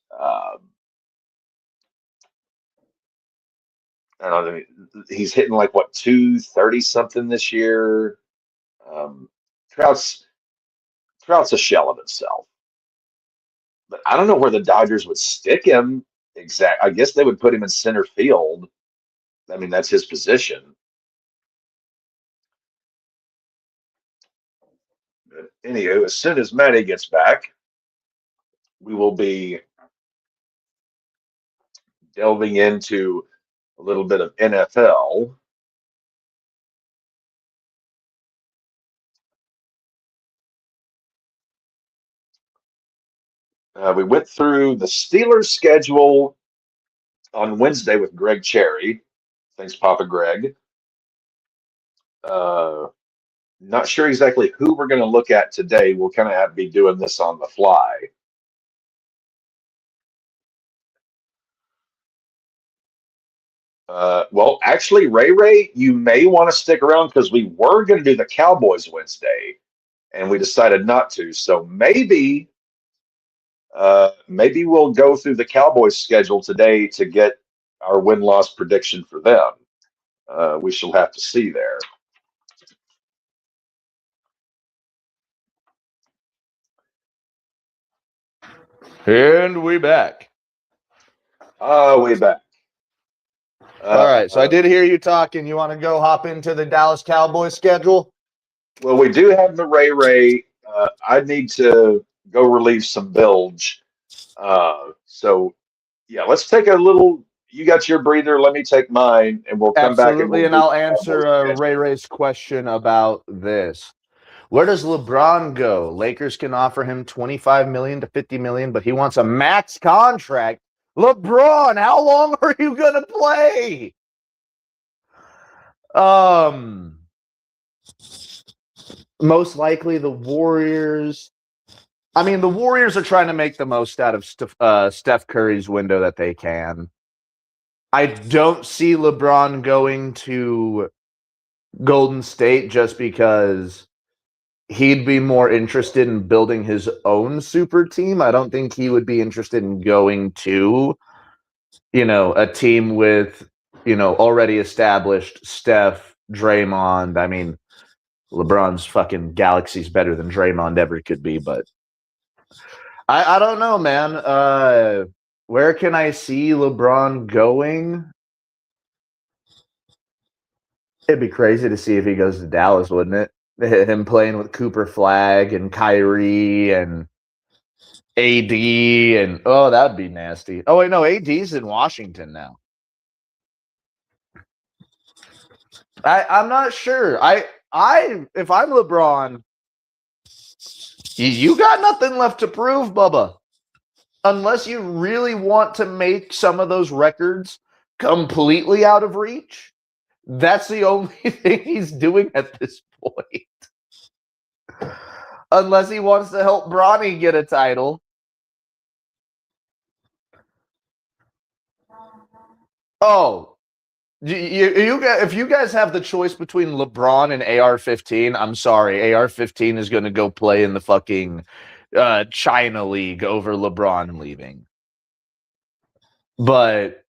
I don't know. He's hitting like what 230 something this year. Um, Trout's Trout's a shell of itself. But I don't know where the Dodgers would stick him. I guess they would put him in center field. I mean, that's his position. But anywho, as soon as Matty gets back, we will be delving into a little bit of NFL. We went through the Steelers' schedule on Wednesday with Greg Cherry. Thanks, Papa Greg. Not sure exactly who we're going to look at today. We'll kind of have to be doing this on the fly. Well, actually, Ray, you may want to stick around because we were going to do the Cowboys Wednesday, and we decided not to. So maybe we'll go through the Cowboys schedule today to get our win-loss prediction for them. We shall have to see there. And we back. Way back. All right, so I did hear you talking. You want to go hop into the Dallas Cowboys schedule? Well, we do have the Ray. I need to go relieve some bilge. So, yeah, let's take a little. You got your breather. Let me take mine, and we'll come back and Absolutely, we'll and do I'll the answer Cowboys schedule. Ray's question about this. Where does LeBron go? Lakers can offer him $25 million to $50 million, but he wants a max contract. LeBron, how long are you gonna play? Most likely the Warriors. I mean, the Warriors are trying to make the most out of Steph Curry's window that they can. I don't see LeBron going to Golden State just because he'd be more interested in building his own super team. I don't think he would be interested in going to, a team with, already established Steph, Draymond. I mean, LeBron's fucking galaxy's better than Draymond ever could be, but I don't know, man. Where can I see LeBron going? It'd be crazy to see if he goes to Dallas, wouldn't it? Him playing with Cooper Flag and Kyrie and AD and that would be nasty. Oh wait, no, AD's in Washington now. I'm not sure. If I'm LeBron, you got nothing left to prove, Bubba. Unless you really want to make some of those records completely out of reach. That's the only thing he's doing at this point. Unless he wants to help Bronny get a title. Oh, if you guys have the choice between LeBron and AR-15, I'm sorry. AR-15 is going to go play in the fucking China League over LeBron leaving. But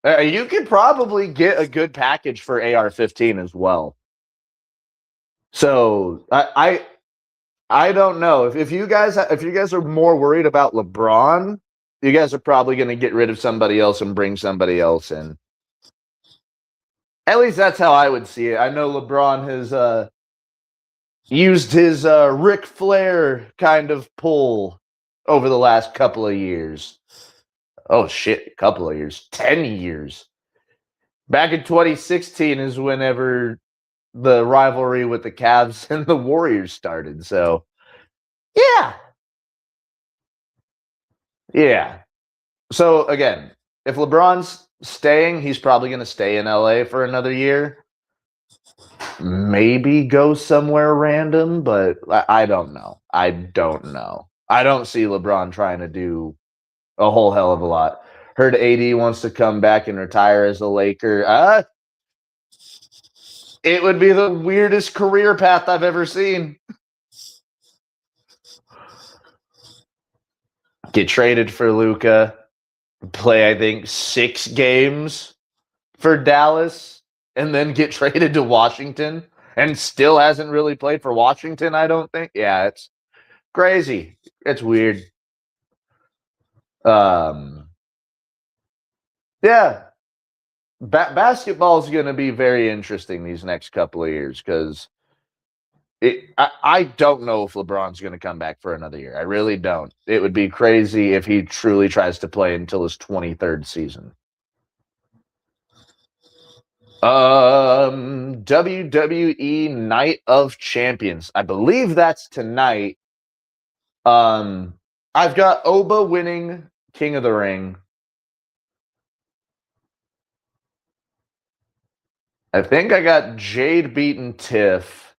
you could probably get a good package for AR-15 as well. So I don't know if you guys are more worried about LeBron, you guys are probably going to get rid of somebody else and bring somebody else in. At least that's how I would see it. I know LeBron has used his Ric Flair kind of pull over the last couple of years. Oh shit, couple of years, 10 years. Back in 2016 is whenever the rivalry with the Cavs and the Warriors started. So, yeah. So again, if LeBron's staying, he's probably going to stay in LA for another year. Maybe go somewhere random, but I don't know. I don't know. I don't see LeBron trying to do a whole hell of a lot. Heard AD wants to come back and retire as a Laker. It would be the weirdest career path I've ever seen. Get traded for Luka, play, I think, 6 games for Dallas, and then get traded to Washington, and still hasn't really played for Washington, I don't think. Yeah, it's crazy. It's weird. Yeah. Basketball is going to be very interesting these next couple of years because I don't know if LeBron's going to come back for another year. I really don't. It would be crazy if he truly tries to play until his 23rd season. WWE Night of Champions. I believe that's tonight. I've got Oba winning King of the Ring. I think I got Jade beating Tiff.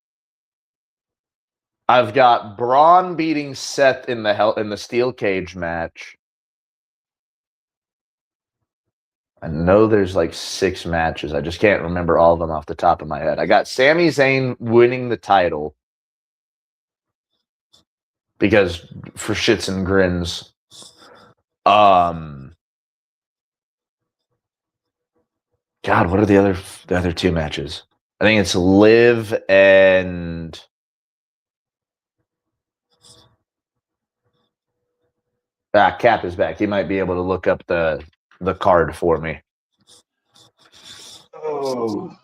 I've got Braun beating Seth in the steel cage match. I know there's like 6 matches. I just can't remember all of them off the top of my head. I got Sami Zayn winning the title because for shits and grins. God, what are the other 2 matches? I think it's Liv and Cap is back. He might be able to look up the card for me. Oh,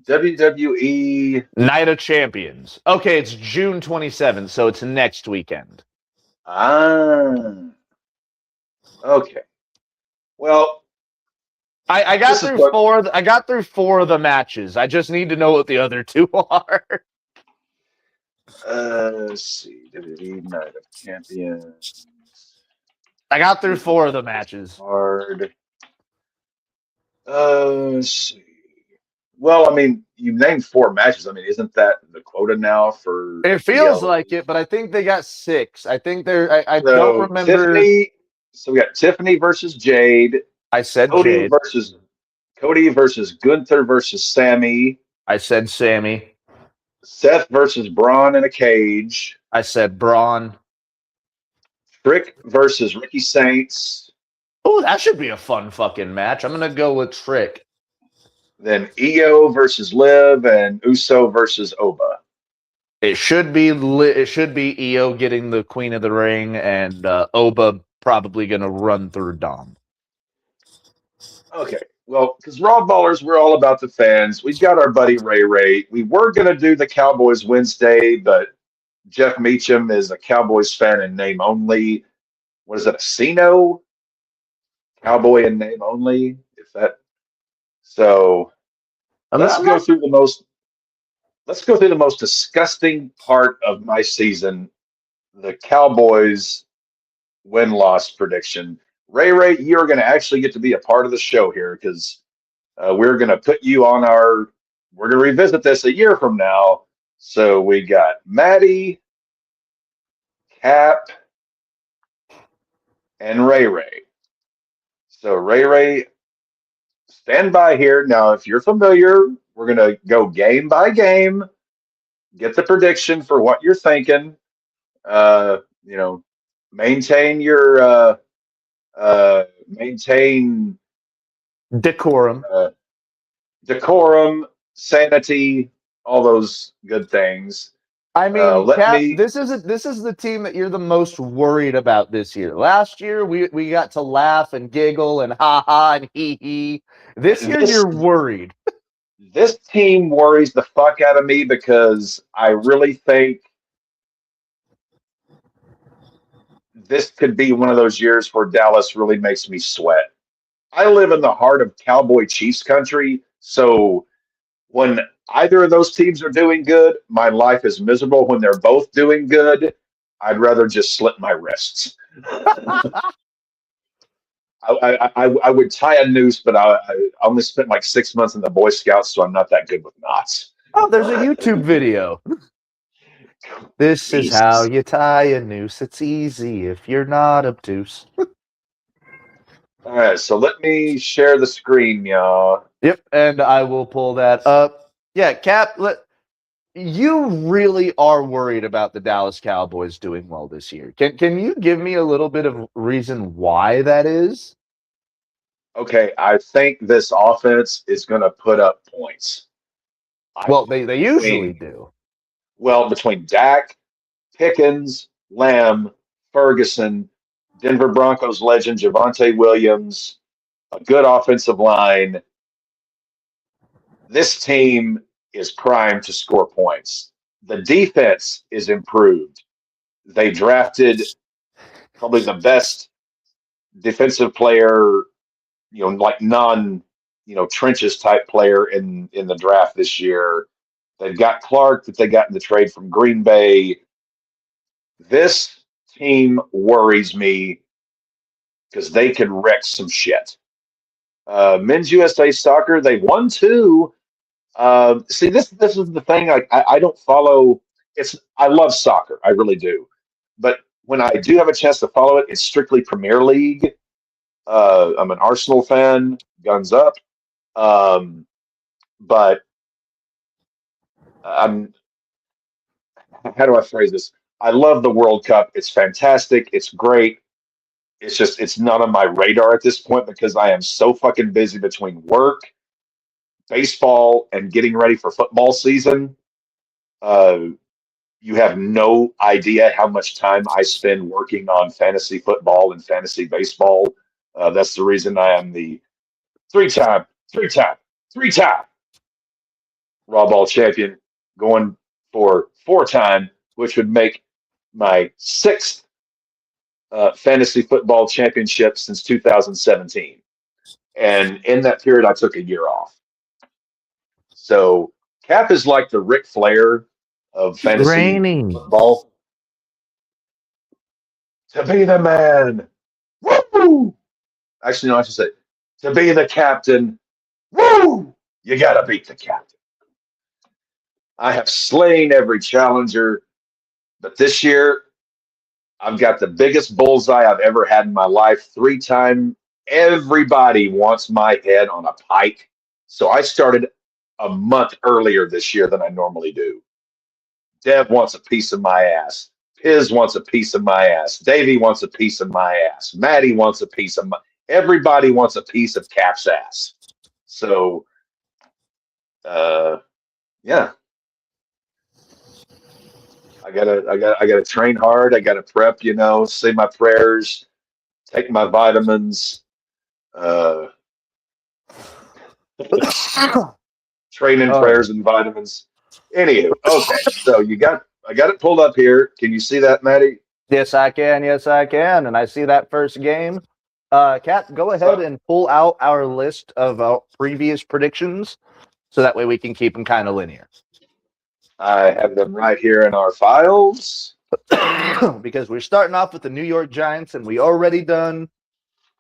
WWE Night of Champions. Okay, it's June 27th, so it's next weekend. Okay. Well, I got through 4. I got through 4 of the matches. I just need to know what the other 2 are. Let's see. WWE Night of Champions. I got through 4 of the matches. Hard. Let's see. Well, I mean, you named 4 matches. I mean, isn't that the quota now for? It feels like it, but I think they got 6. I think they're. I don't remember. Tiffany. So we got Tiffany versus Jade. I said Cody Jade. Cody versus Gunther versus Sammy. I said Sammy. Seth versus Braun in a cage. I said Braun. Trick versus Ricky Saints. Oh, that should be a fun fucking match. I'm gonna go with Trick. Then Io versus Liv and Uso versus Oba. It should be Io getting the Queen of the Ring and Oba probably gonna run through Dom. Okay, well, because RAWBallers, we're all about the fans. We've got our buddy Ray. We were gonna do the Cowboys Wednesday, but Jeff Meacham is a Cowboys fan in name only. What is it, a Cino? Cowboy in name only? If that. So let's go through the most disgusting part of my season, the Cowboys win-loss prediction. Ray, you're going to actually get to be a part of the show here because we're going to put you on we're going to revisit this a year from now. So we got Matty, Cap, and Ray. So Ray, stand by here. Now, if you're familiar, we're going to go game by game, get the prediction for what you're thinking. Maintain your maintain decorum, sanity, all those good things. I mean, Cap, this is the team that you're the most worried about this year. Last year, we got to laugh and giggle and ha and hee. This year, you're worried. This team worries the fuck out of me because I really think this could be one of those years where Dallas really makes me sweat. I live in the heart of Cowboy Chiefs country, so when either of those teams are doing good, my life is miserable. When they're both doing good, I'd rather just slit my wrists. I would tie a noose, but I only spent like 6 months in the Boy Scouts, so I'm not that good with knots. Oh, there's a YouTube video. This is how you tie a noose. It's easy if you're not obtuse. All right, so let me share the screen, y'all. Yep, and I will pull that up. Yeah, Cap, you really are worried about the Dallas Cowboys doing well this year. Can you give me a little bit of reason why that is? Okay, I think this offense is going to put up points. Well, they usually do. Well, between Dak, Pickens, Lamb, Ferguson, Denver Broncos legend Javonte Williams, a good offensive line, this team is primed to score points. The defense is improved. They drafted probably the best defensive player, like trenches type player in the draft this year. They've got Clark that they got in the trade from Green Bay. This team worries me because they could wreck some shit. Men's USA Soccer, they won 2. See, this is the thing. Like, I don't follow I love soccer, I really do. But when I do have a chance to follow it, it's strictly Premier League. I'm an Arsenal fan, guns up. Um, but I'm how do I phrase this? I love the World Cup. It's fantastic. It's great. It's just it's not on my radar at this point because I am so fucking busy between work, baseball, and getting ready for football season. Uh, you have no idea how much time I spend working on fantasy football and fantasy baseball. That's the reason I am the three-time, three-time, three-time RAWBall champion, going for four-time, which would make my sixth fantasy football championship since 2017. And in that period, I took a year off. So Cap is like the Ric Flair of fantasy football. To be the man, woo! Actually, no, I should say, to be the captain, woo! You got to beat the captain. I have slain every challenger, but this year I've got the biggest bullseye I've ever had in my life. 3-time. Everybody wants my head on a pike. So I started a month earlier this year than I normally do. Dev wants a piece of my ass. Piz wants a piece of my ass. Davey wants a piece of my ass. Matty wants a piece of my. Everybody wants a piece of Cap's ass. So, yeah. I gotta train hard. I gotta prep. Say my prayers, take my vitamins. Training prayers and vitamins. Anywho, okay. So I got it pulled up here. Can you see that, Matty? Yes, I can. Yes, I can. And I see that first game. Kat, go ahead and pull out our list of previous predictions so that way we can keep them kind of linear. I have them right here in our files. Because we're starting off with the New York Giants, and we already done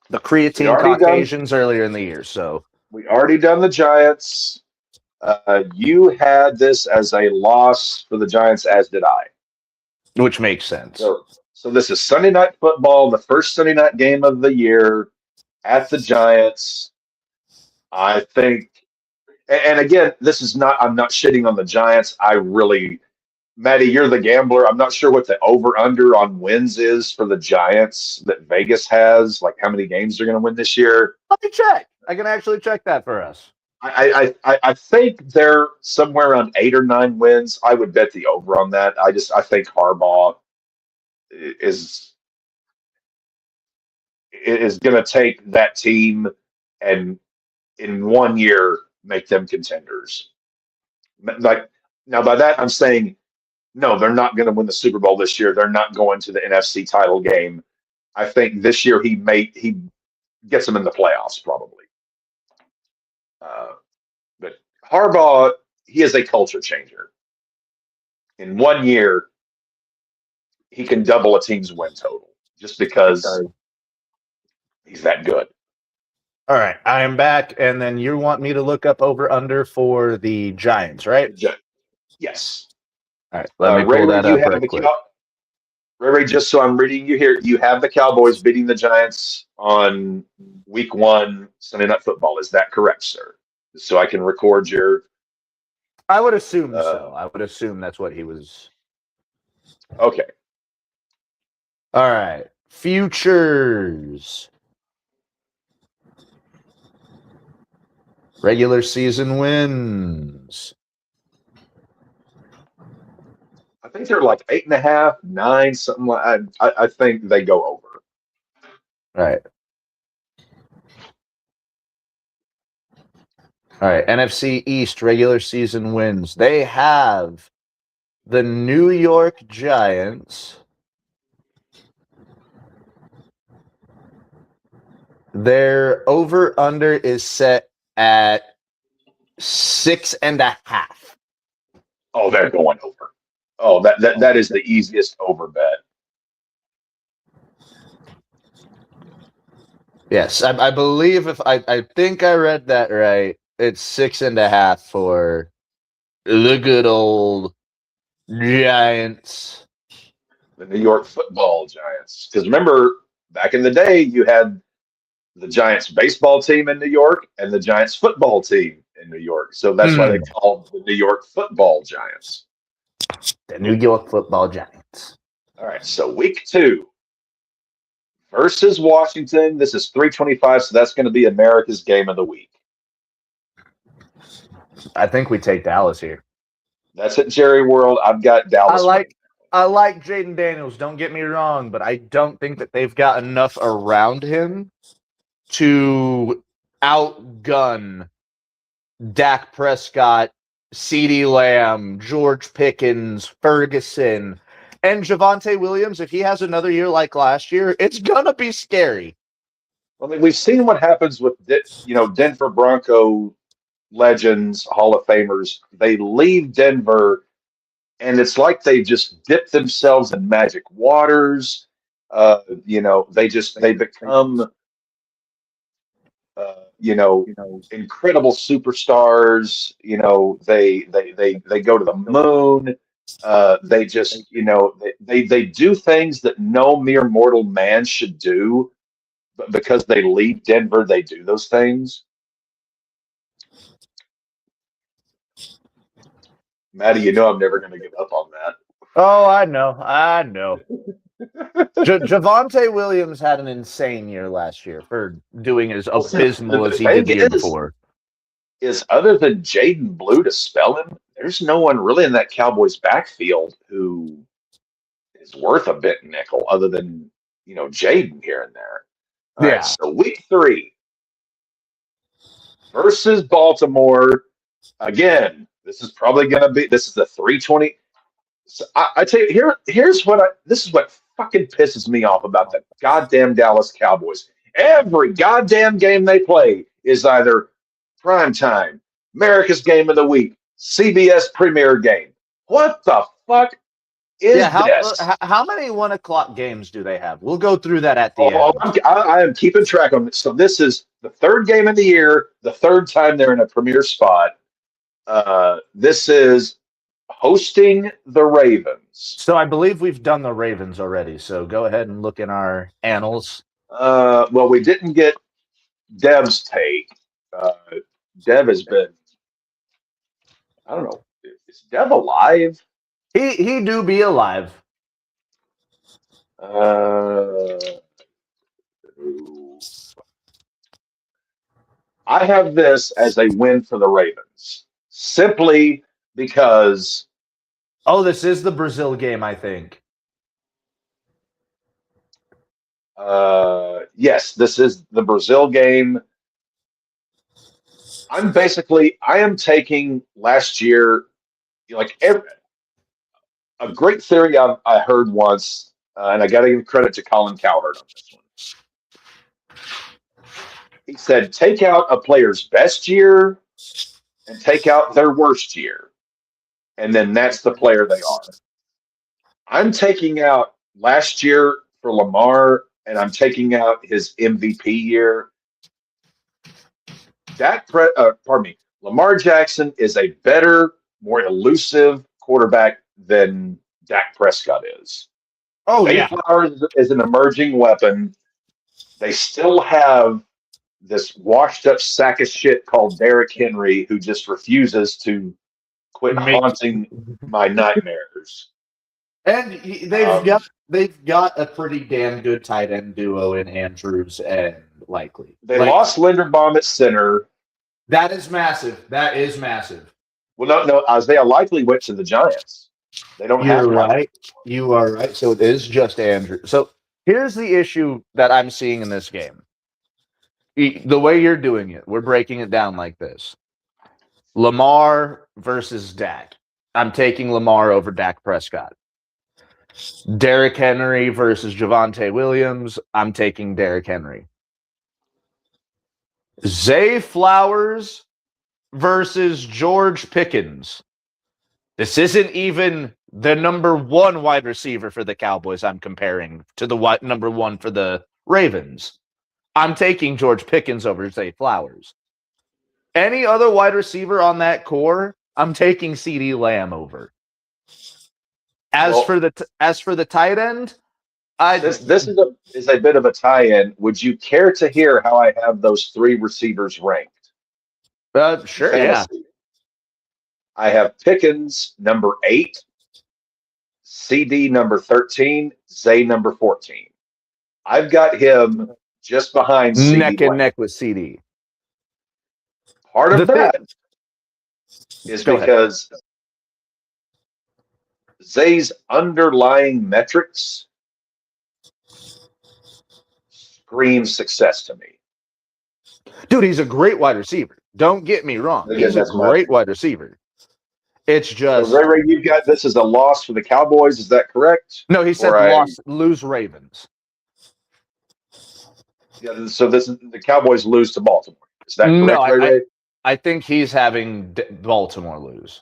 the creatine Caucasians earlier in the year. So we already done the Giants. You had this as a loss for the Giants, as did I. Which makes sense. So this is Sunday Night Football, the first Sunday night game of the year at the Giants. I think, and again, I'm not shitting on the Giants. Matty, you're the gambler. I'm not sure what the over-under on wins is for the Giants that Vegas has, like how many games they're going to win this year. Let me check. I can actually check that for us. I think they're somewhere around 8 or 9 wins. I would bet the over on that. I think Harbaugh is going to take that team and in 1 year make them contenders. Like now, by that I'm saying no, they're not going to win the Super Bowl this year. They're not going to the NFC title game. I think this year he gets them in the playoffs probably. But Harbaugh, he is a culture changer. In 1 year, he can double a team's win total just because he's that good. All right, I am back, and then you want me to look up over/under for the Giants, right? Yes. All right, let me pull that up real quick. Ray, just so I'm reading you here, you have the Cowboys beating the Giants on Week 1 Sunday Night Football. Is that correct, sir? So I can record your. I would assume so. I would assume that's what he was. Okay. All right. Futures. Regular season wins. I think they're like 8.5, 9, something like. I think they go over. All right. All right, NFC East regular season wins. They have the New York Giants. Their over/under is set at 6.5. Oh, they're going over. Oh, that is the easiest over bet. Yes, I believe I think I read that right. It's 6.5 for the good old Giants. The New York Football Giants. Because remember, back in the day, you had the Giants baseball team in New York and the Giants football team in New York. So that's why they called the New York Football Giants. The New York Football Giants. All right, so week 2 versus Washington. This is 325, so that's going to be America's game of the week. I think we take Dallas here. That's at Jerry World. I've got Dallas. I like Jaden Daniels, don't get me wrong, but I don't think that they've got enough around him to outgun Dak Prescott, CeeDee Lamb, George Pickens, Ferguson, and Javonte Williams. If he has another year like last year, it's going to be scary. I mean, we've seen what happens with, Denver Bronco legends, Hall of Famers. They leave Denver, and it's like they just dip themselves in magic waters. They become, incredible superstars. They go to the moon. They do things that no mere mortal man should do, but because they leave Denver, they do those things. Matty, I'm never going to give up on that. Oh, I know. Javonte Williams had an insane year last year for doing as abysmal as he did the year before. Is other than Jaden Blue to spell him, there's no one really in that Cowboys backfield who is worth a bit nickel other than, Jaden here and there. All right, so week 3 versus Baltimore. Again, this is the 320. So I tell you, this is what fucking pisses me off about the goddamn Dallas Cowboys. Every goddamn game they play is either prime time, America's game of the week, CBS premier game. What the fuck is this? How many 1 o'clock games do they have? We'll go through that at the end. I am keeping track of it. So this is the 3rd game of the year, the 3rd time they're in a premier spot. This is hosting the Ravens. So I believe we've done the Ravens already. So go ahead and look in our annals. Well, we didn't get Dev's take. Dev has been, I don't know, is Dev alive? He do be alive. I have this as a win for the Ravens, simply because. Oh, this is the Brazil game, I think. Yes, this is the Brazil game. I am taking last year, a great theory I heard once, and I got to give credit to Colin Cowherd on this one. He said, take out a player's best year and take out their worst year, and then that's the player they are. I'm taking out last year for Lamar, and I'm taking out his MVP year. Lamar Jackson is a better, more elusive quarterback than Dak Prescott is. Oh, Zay Flowers is an emerging weapon. They still have this washed-up sack of shit called Derrick Henry, who just refuses to quit haunting my nightmares. And they've got a pretty damn good tight end duo in Andrews and Likely. They lost Linderbaum at center. That is massive. Well, no, Isaiah Likely went to the Giants. They don't have. Right. You are right. So it is just Andrew. So here's the issue that I'm seeing in this game. The way you're doing it, we're breaking it down like this. Lamar versus Dak. I'm taking Lamar over Dak Prescott. Derrick Henry versus Javonte Williams. I'm taking Derrick Henry. Zay Flowers versus George Pickens. This isn't even the number 1 wide receiver for the Cowboys I'm comparing to the number 1 for the Ravens. I'm taking George Pickens over Zay Flowers. Any other wide receiver on that core, I'm taking CeeDee Lamb over. As Well, for the tight end, since this is a bit of a tie-in, would you care to hear how I have those three receivers ranked in sure, yeah. fantasy? I have Pickens number 8, CD number 13, Zay number 14. I've got him just behind CD Neck and Lamb. neck with CD. Part The of thing, that is go ahead. because Zay's underlying metrics scream success to me. Dude, he's a great wide receiver. Don't get me wrong. Again, He's a that's my great wide receiver. It's so just Ray, you've got this as a loss for the Cowboys. Is that correct? no. He said lose Ravens. Yeah. So this is the Cowboys lose to Baltimore. Is that correct, No, Ray? I think he's having Baltimore lose.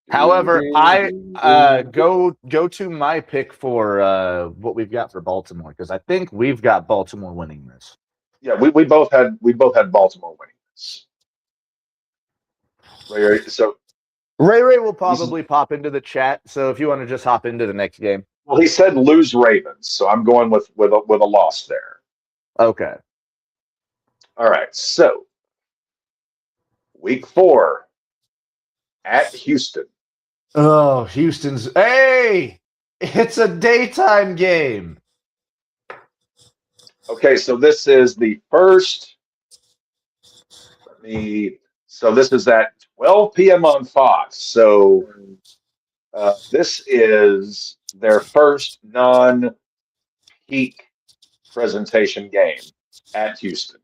However, I go to my pick for what we've got for Baltimore because I think we've got Baltimore winning this. Yeah, we both had Baltimore winning this. So Ray will probably pop into the chat. So if you want to just hop into the next game. well, he said lose Ravens, so I'm going with a loss there. Okay. All right. So week 4 at Houston. Oh, Houston's. Hey, it's a daytime game. Okay, so this is the first. So this is at 12 p.m. on Fox. So this is their first non-peak presentation game at Houston.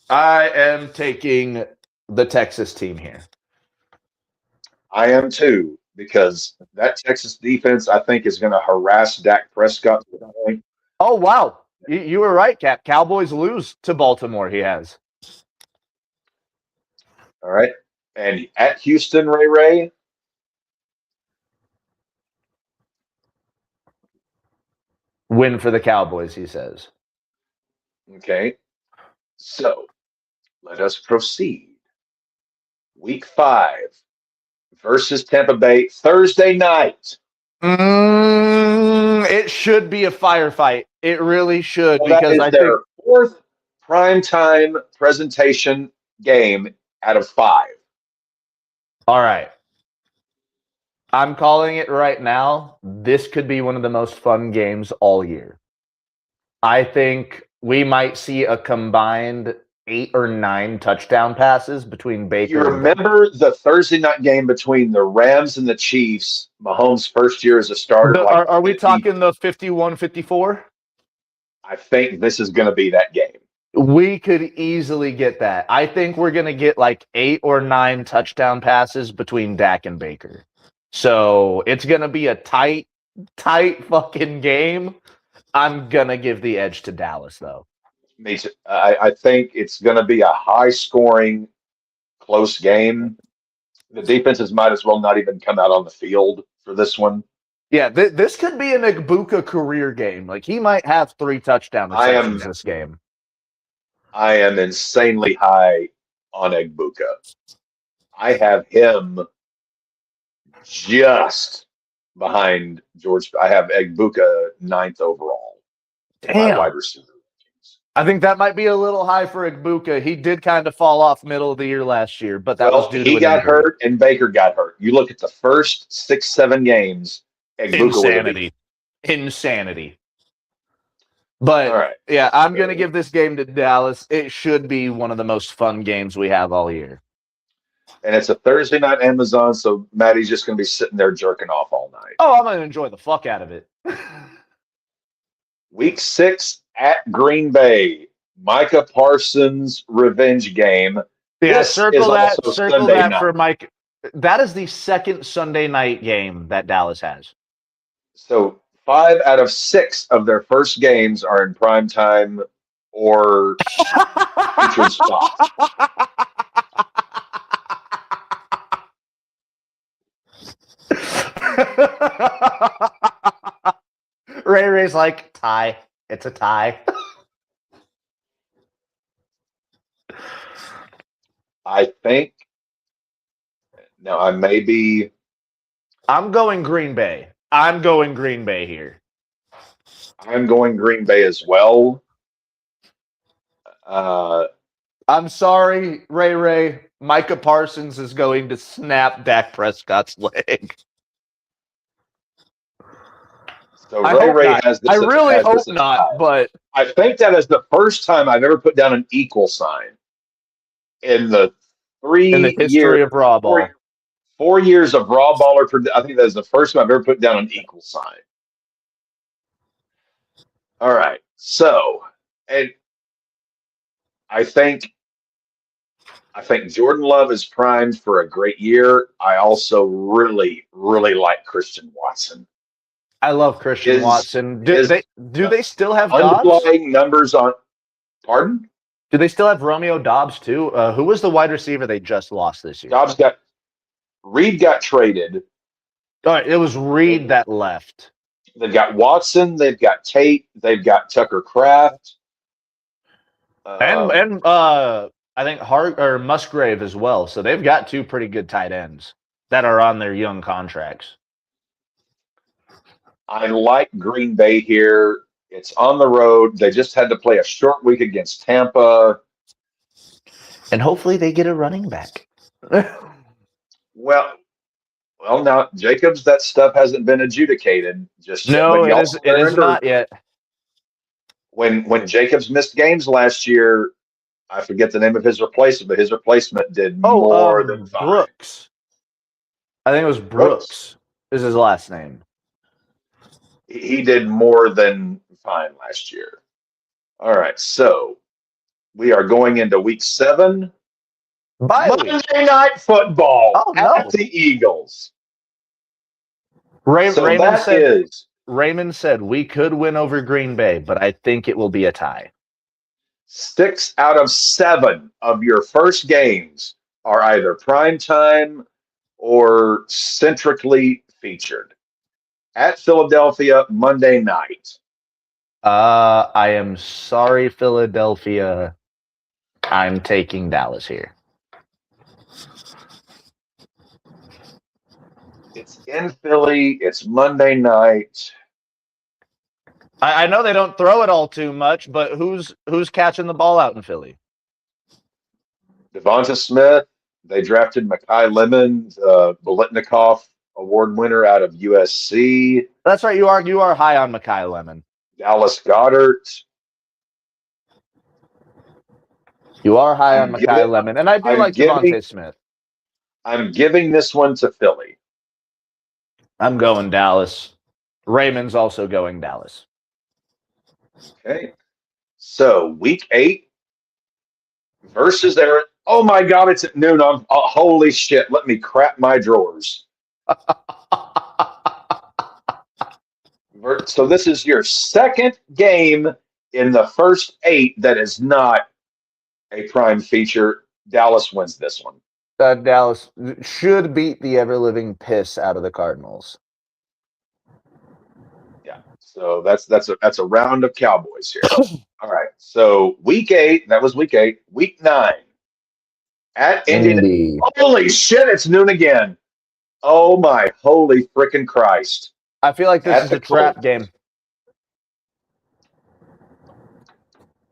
I am taking the Texas team here. I am too, because that Texas defense, I think, is going to harass Dak Prescott to the point. Oh, wow. You were right, Cap. Cowboys lose to Baltimore, he has. All right. And at Houston, Ray. Win for the Cowboys, he says. Okay. So let us proceed. Week 5 versus Tampa Bay, Thursday night. It should be a firefight. It really should, Well, because that is I their think 4th primetime presentation game out of 5. all right. I'm calling it right now. This could be one of the most fun games all year. I think we might see a combined 8 or 9 touchdown passes between Baker. You remember the Thursday night game between the Rams and the Chiefs, Mahomes' first year as a starter? Are we talking the 51-54? I think this is going to be that game. We could easily get that. I think we're going to get like 8 or 9 touchdown passes between Dak and Baker. So it's going to be a tight fucking game. I'm going to give the edge to Dallas, though. Me too. I think it's going to be a high-scoring, close game. The defenses might as well not even come out on the field for this one. Yeah, this could be an Igbuka career game. Like, he might have 3 touchdown receptions this game. I am insanely high on Igbuka. I have him just behind George. I have Igbuka 9th overall. Damn. Wide receiver. I think that might be a little high for Igbuka. He did kind of fall off middle of the year last year, but that was due to he got hurt and Baker got hurt. You look at the first 6-7 games, Igbuka Insanity. But, right. Yeah, I'm going to give this game to Dallas. It should be one of the most fun games we have all year. And it's a Thursday night Amazon, so Matty's just going to be sitting there jerking off all night. Oh, I'm going to enjoy the fuck out of it. Week 6 at Green Bay, Micah Parsons' revenge game. Yeah, circle that for Mike. That is the second Sunday night game that Dallas has. So 5 out of 6 of their first games are in prime time or featured spots. Ray's like, tie. It's a tie. I think now I may be. I'm going Green Bay. I'm going Green Bay here. I'm going Green Bay as well. Uh, I'm sorry, Ray. Micah Parsons is going to snap Dak Prescott's leg. so I Ray hope Ray not. has I this. really Has hope this as not, tie. but I think that is the first time I've ever put down an equal sign in the in the 3 years, history of Raw four, Ball. 4 years of raw baller. I think that is the first time I've ever put down an equal sign. All right, so and I think Jordan Love is primed for a great year. I also really, really like Christian Watson. I love Christian His Watson. his Do they still have Dobbs? underlying numbers on pardon? Do they still have Romeo Dobbs too? Who was the wide receiver they just lost this year? Dobbs got Reed got traded. All right, it was Reed that left. They've got Watson. They've got Tate. They've got Tucker Kraft. And I think Hart or Musgrave as well. So they've got two pretty good tight ends that are on their young contracts. I like Green Bay here. It's on the road. They just had to play a short week against Tampa. And hopefully they get a running back. Well, now Jacobs, that stuff hasn't been adjudicated just yet. No, But y'all it is not yet. When Jacobs missed games last year, I forget the name of his replacement, but his replacement did more than fine. Brooks. I think it was Brooks is his last name. He did more than fine last year. All right, so we are going into week 7. Monday Night Football at the Eagles. Raymond said we could win over Green Bay, but I think it will be a tie. 6 out of 7 of your first games are either prime time or centrically featured. At Philadelphia, Monday night. I am sorry, Philadelphia. I'm taking Dallas here. It's in Philly. It's Monday night. I know they don't throw it all too much, but who's catching the ball out in Philly? Devonta Smith. They drafted Mekhi Lemon, the Biletnikoff Award winner out of USC. That's right. You are high on Mekhi Lemon. Dallas Goedert. You are high on Mekhi Lemon, and I do like Devonta Smith. I'm giving this one to Philly. I'm going Dallas. Raymond's also going Dallas. Okay. So week 8 versus Aaron. Oh my God, it's at noon. Holy shit. Let me crap my drawers. So this is your second game in the first 8 that is not a prime feature. Dallas wins this one. Dallas should beat the ever-living piss out of the Cardinals. Yeah. So that's a round of Cowboys here. All right. So week 8, that was week 8. Week 9 at Indy. Holy shit! It's noon again. Oh my holy freaking Christ! I feel like this is a trap game.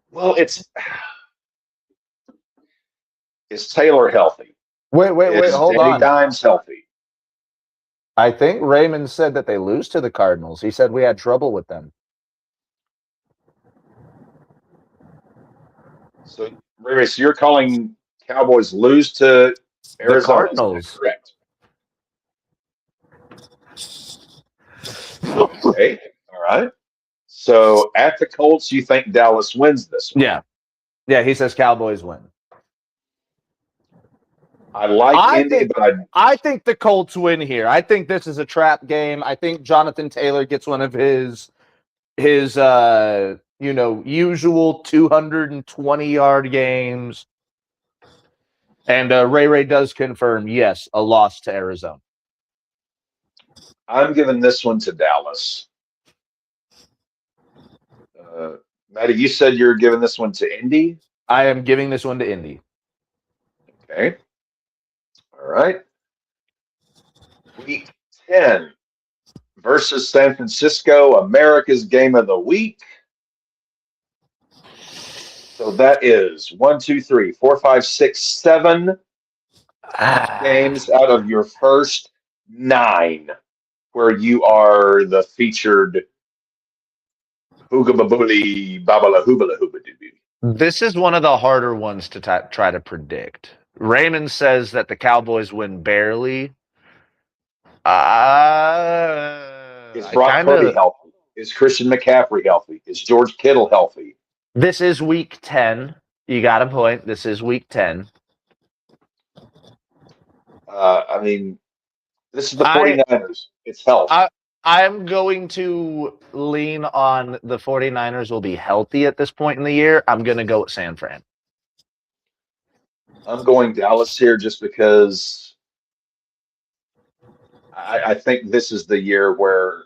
Well, is Taylor healthy? Wait, hold on. Dimes healthy? I think Raymond said that they lose to the Cardinals. He said we had trouble with them. So, Ray, so you're calling Cowboys lose to Arizona? The Cardinals. Correct. Okay. All right. So at the Colts, you think Dallas wins this one? Yeah. He says Cowboys win. I think the Colts win here. I think this is a trap game. I think Jonathan Taylor gets one of his usual 220-yard games. And Ray does confirm, yes, a loss to Arizona. I'm giving this one to Dallas. Matty, you said you're giving this one to Indy? I am giving this one to Indy. Okay. All right. Week 10 versus San Francisco, America's game of the week. So that is 1, 2, 3, 4, 5, 6, 7 games out of your first 9 where you are the featured hoogababuli babala hoobala hoobadoo. This is one of the harder ones to try to predict. Raymond says that the Cowboys win barely. Is I Brock kind Purdy of. healthy? Is Christian McCaffrey healthy? Is George Kittle healthy? This is week 10. You got a point. This is week 10. I mean, this is the I 49ers. It's health. I'm going to lean on the 49ers will be healthy at this point in the year. I'm going to go with San Fran. I'm going Dallas here just because I think this is the year where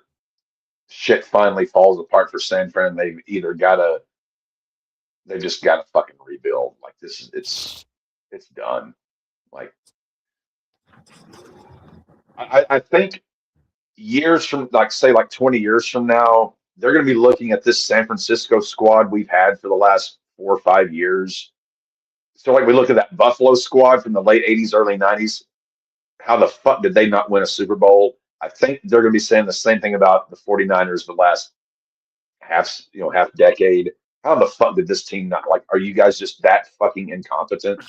shit finally falls apart for San Fran. They've either they just gotta fucking rebuild. Like this is it's done. Like I think years from like 20 years from now, they're gonna be looking at this San Francisco squad we've had for the last 4 or 5 years. So like we look at that Buffalo squad from the late 80s, early 90s. How the fuck did they not win a Super Bowl? I think they're going to be saying the same thing about the 49ers the last half decade. How the fuck did this team not are you guys just that fucking incompetent?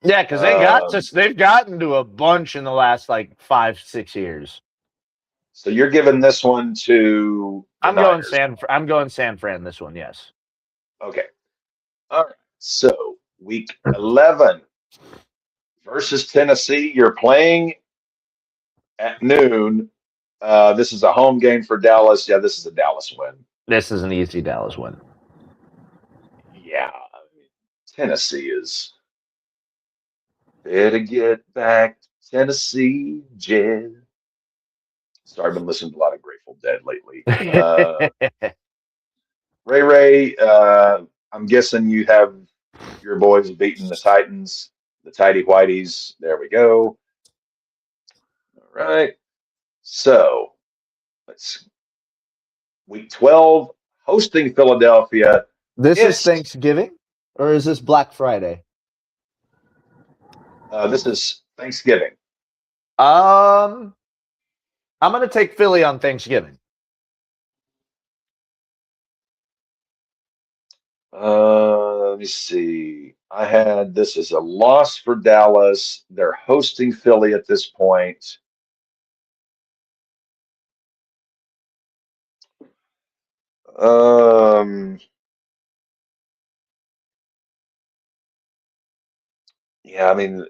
Yeah, because they've gotten to a bunch in the last like 5-6 years. So you're giving this one to the Niners. I'm going San Fran this one, yes. Okay. All right. So week 11 versus Tennessee. You're playing at noon. This is a home game for Dallas. Yeah, this is a Dallas win. This is an easy Dallas win. Yeah. Tennessee is. Better get back to Tennessee, Jed. Sorry, I've been listening to a lot of Grateful Dead lately. Ray, I'm guessing you have your boys beating the Titans, the Tidy Whiteys. There we go. All right. So, week 12, hosting Philadelphia. This is Thanksgiving, or is this Black Friday? This is Thanksgiving. I'm going to take Philly on Thanksgiving. Let me see. I had this as a loss for Dallas. They're hosting Philly at this point. Yeah, I mean,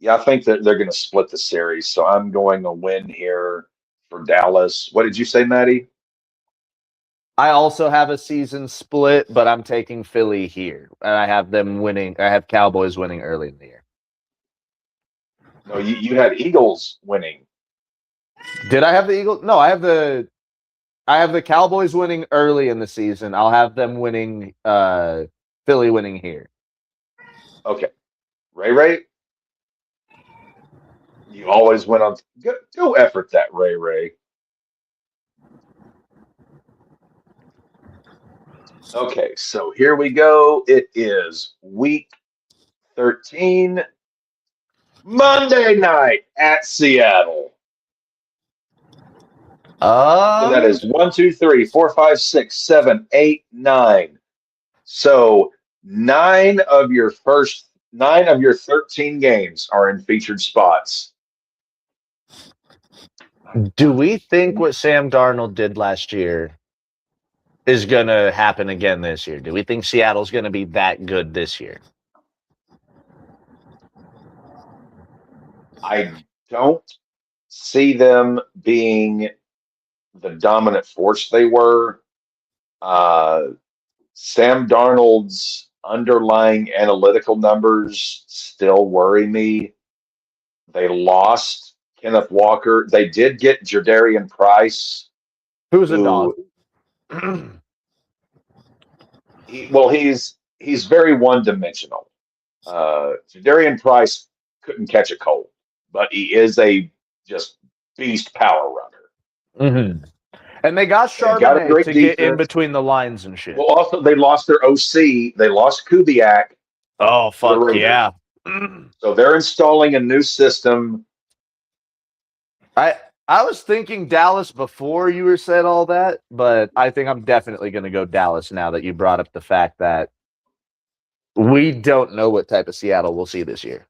I think that they're going to split the series. So I'm going to win here for Dallas. What did you say, Matty? I also have a season split, but I'm taking Philly here. And I have them winning. I have Cowboys winning early in the year. No, you had Eagles winning. Did I have the Eagles? No, I have the Cowboys winning early in the season. I'll have them winning Philly winning here. Okay. Ray. You always went on go effort that, Ray. Okay, so here we go. It is week 13, Monday night at Seattle. So that is 1, 2, 3, 4, 5, 6, 7, 8, 9. So 9 of your 13 games are in featured spots. Do we think what Sam Darnold did last year is going to happen again this year? Do we think Seattle's going to be that good this year? I don't see them being the dominant force they were. Sam Darnold's underlying analytical numbers still worry me. They lost Kenneth Walker. They did get Jadarian Price. Who's a dog? He's very one-dimensional. Jadarian Price couldn't catch a cold, but he is a just beast power runner. Mm-hmm. And they got They've got a Charbonnet great to get in defense. between the lines and shit. Well, also they lost their OC. They lost Kubiak Oh, to the fuck Raiders. yeah. So they're installing a new system. I was thinking Dallas before you were said all that, but I think I'm definitely going to go Dallas now that you brought up the fact that we don't know what type of Seattle we'll see this year.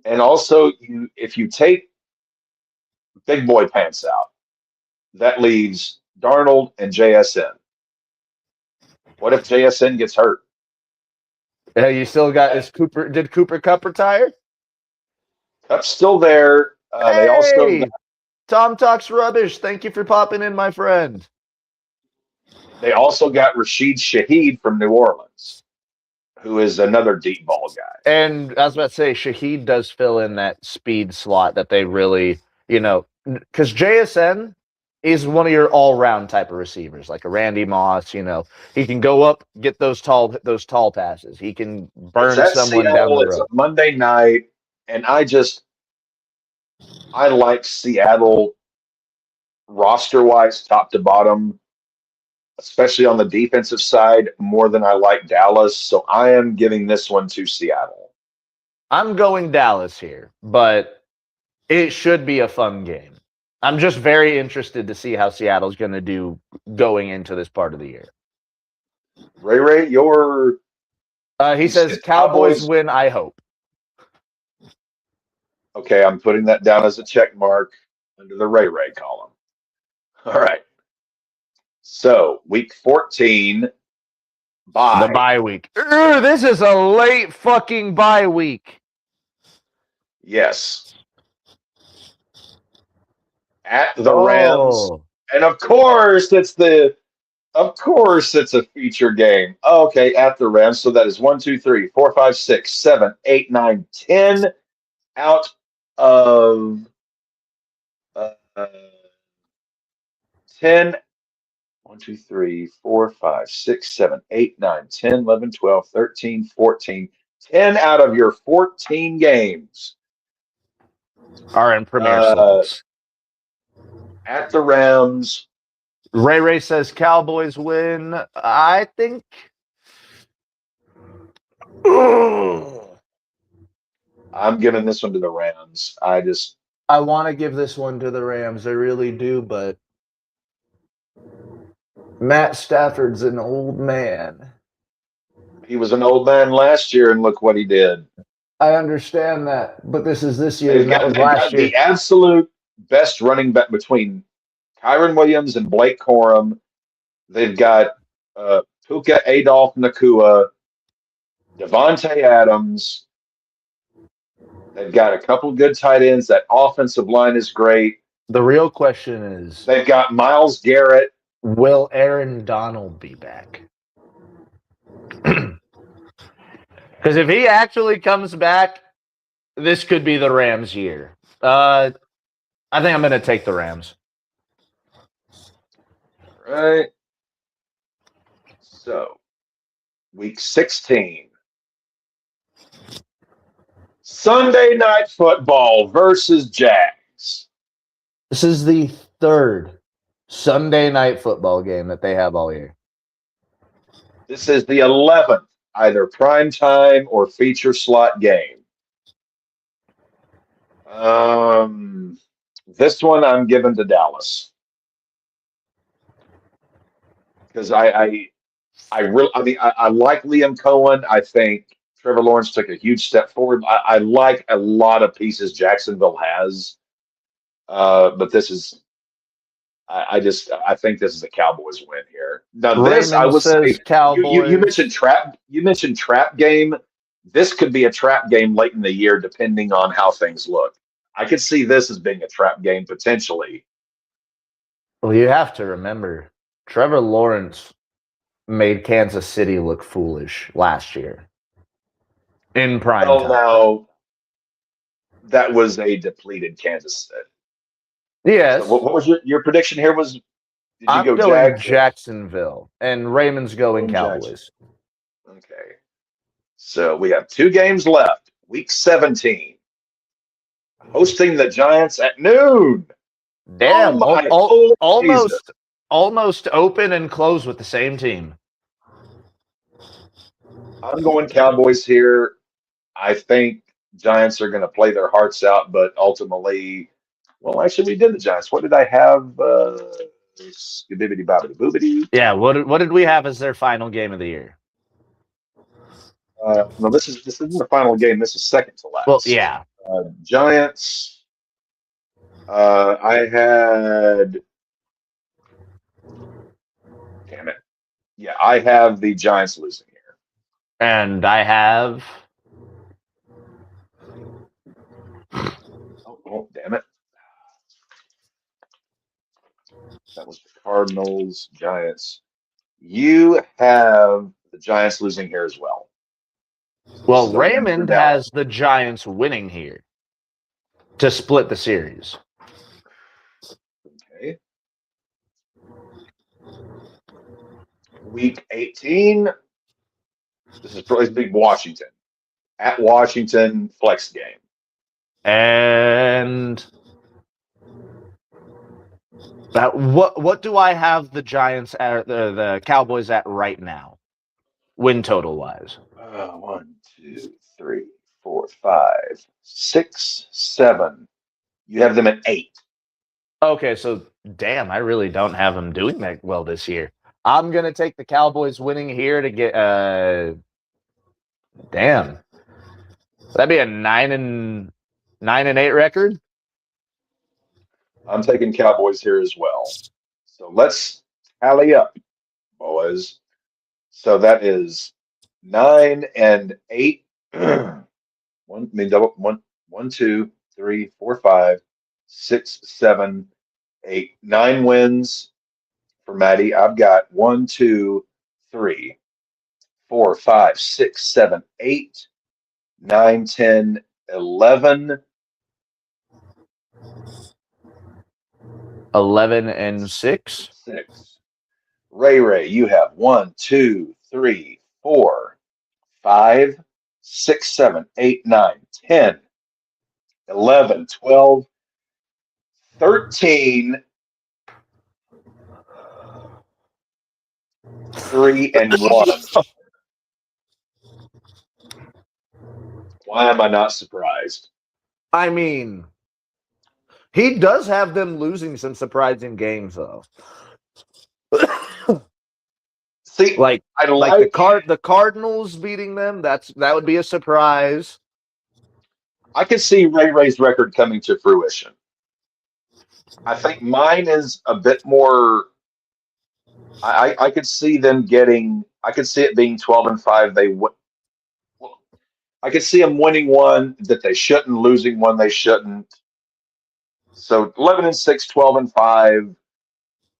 And also, if you take Big Boy Pants out, that leaves Darnold and JSN. What if JSN gets hurt? Yeah, you still got is Cooper? Did Cooper Cup retire? Cup's still there. They also got, Tom talks rubbish. Thank you for popping in, my friend. they also got Rashid Shaheed from New Orleans, who is another deep ball guy. And I was about to say, Shaheed does fill in that speed slot that they really, because JSN is one of your all-round type of receivers, like a Randy Moss. He can go up, get those tall passes. He can burn someone down the road. It's a Monday night, and I like Seattle roster-wise, top to bottom, especially on the defensive side, more than I like Dallas. So I am giving this one to Seattle. I'm going Dallas here, but it should be a fun game. I'm just very interested to see how Seattle's going to do going into this part of the year. Ray, he says Cowboys win, I hope. Okay, I'm putting that down as a check mark under the Ray column. All right. So, week 14, bye. The bye week. This is a late fucking bye week. Yes. At the Rams. And of course, it's a feature game. Okay, at the Rams. So that is 1, 2, 3, 4, 5, 6, 7, 8, 9, 10 out of 10. 1, 2, 3, 4, 5, 6, 7, 8, 9, 10, 11, 12, 13, 14. 10 out of your 14 games are in premier slots. At the Rams. Ray says Cowboys win. I think. I'm giving this one to the Rams. I want to give this one to the Rams. I really do, but Matt Stafford's an old man. He was an old man last year, and look what he did. I understand that, but this is this year. They've got the absolute best running back between Kyron Williams and Blake Corum. They've got Puka Adolph Nakua, Devontae Adams. They've got a couple good tight ends. That offensive line is great. The real question is, they've got Myles Garrett. Will Aaron Donald be back? Because if he actually comes back, this could be the Rams' year. I think I'm going to take the Rams. All right. So, week 16. Sunday Night Football versus Jags. This is the third Sunday Night Football game that they have all year. This is the 11th, either prime time or feature slot game. This one I'm giving to Dallas because I like Liam Cohen. I think Trevor Lawrence took a huge step forward. I like a lot of pieces Jacksonville has, but this is. I think this is a Cowboys win here. Now this I would say Cowboys. You mentioned trap. You mentioned trap game. This could be a trap game late in the year, depending on how things look. I could see this as being a trap game potentially. Well, you have to remember, Trevor Lawrence made Kansas City look foolish last year in prime time. Now that was a depleted Kansas City. Yes. So what was your prediction here? I'm going Jacksonville, and Raymond's going Cowboys. Okay. So we have 2 games left. Week 17. Hosting the Giants at noon. Damn, Oh my holy Jesus. almost open and close with the same team. I'm going Cowboys here. I think Giants are going to play their hearts out, but ultimately, well, actually, we did the Giants. What did I have? Skibbity bobbity boobity. Yeah, what did we have as their final game of the year? No, this isn't the final game. This is second to last. Well, yeah. Giants. I had. Damn it. Yeah, I have the Giants losing here. And I have. Oh, damn it. That was the Cardinals, Giants. You have the Giants losing here as well. Well, Raymond has the Giants winning here to split the series. Okay. Week 18. This is probably big Washington. At Washington, flex game. And that what do I have the Giants at the Cowboys at right now, win total wise? 1, 2, 3, 4, 5, 6, 7. You have them at 8. Okay, so damn, I really don't have them doing that well this year. I'm gonna take the Cowboys winning here to get damn. That'd be a 9-8 record. I'm taking Cowboys here as well. So let's tally up, boys. So that is 9 and 8. One, 2, 3, 4, 5, 6, 7, 8, 9 wins for Matty. I've got 1, 2, 3, 4, 5, 6, 7, 8, 9, 10, 11. 11 and 6. 6. Ray, you have 1, 2, 3, 4, 5, 6, 7, 8, 9, 10, 11, 12, 13, 3, and 1. Why am I not surprised? I mean, he does have them losing some surprising games, though. See, like the Cardinals beating them. That would be a surprise. I could see Ray's record coming to fruition. I think mine is a bit more. I could see them getting. I could see it being 12 and 5. I could see them winning one that they shouldn't, losing one they shouldn't. So 11 and 6, 12 and 5.